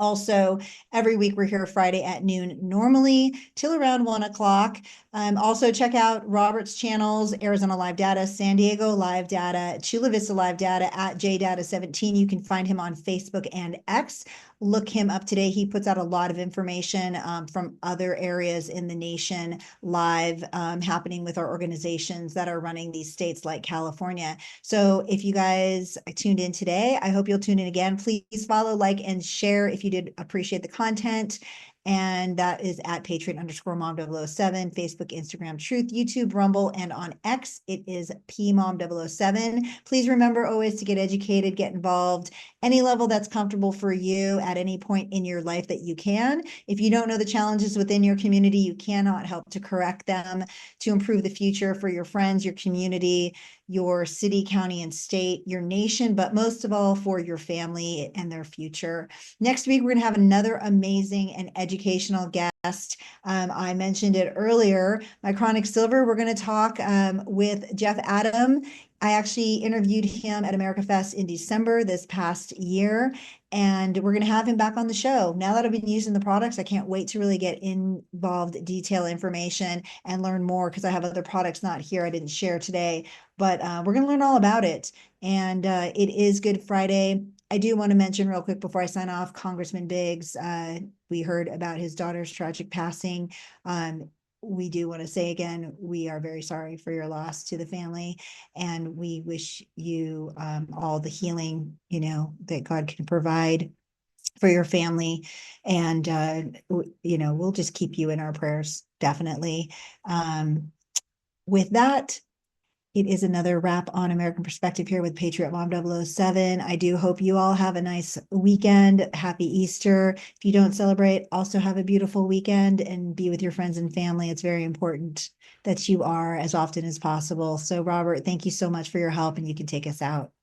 Speaker 1: Also, every week we're here Friday at noon, normally till around 1 o'clock. Also check out Robert's channels, Arizona Live Data, San Diego Live Data, Chula Vista Live Data at JData17. You can find him on Facebook and X. Look him up today. He puts out a lot of information from other areas in the nation live happening with our organizations that are running these states like California. So if you guys tuned in today, I hope you'll tune in again. Please follow, like, and share if you did appreciate the content. And that is at Patriot_Mom007, Facebook, Instagram, Truth, YouTube, Rumble, and on X, it is PMom007. Please remember always to get educated, get involved, any level that's comfortable for you at any point in your life that you can. If you don't know the challenges within your community, you cannot help to correct them, to improve the future for your friends, your community, your city, county, and state, your nation, but most of all for your family and their future. Next week, we're going to have another amazing and educational guest. I mentioned it earlier, MICRONIC Silver. We're going to talk with Jeff Adam. I actually interviewed him at America Fest in December this past year, and we're going to have him back on the show. Now that I've been using the products, I can't wait to really get involved, detail information, and learn more, because I have other products not here I didn't share today, but we're going to learn all about it. And it is Good Friday. I do want to mention real quick before I sign off, Congressman Biggs, we heard about his daughter's tragic passing. We do want to say again, we are very sorry for your loss to the family, and we wish you all the healing, that God can provide for your family. And, we'll just keep you in our prayers, definitely. With that, it is another wrap on American Perspective here with Patriot Mom 007. I do hope you all have a nice weekend. Happy Easter. If you don't celebrate, also have a beautiful weekend and be with your friends and family. It's very important that you are as often as possible. So Robert, thank you so much for your help, and you can take us out.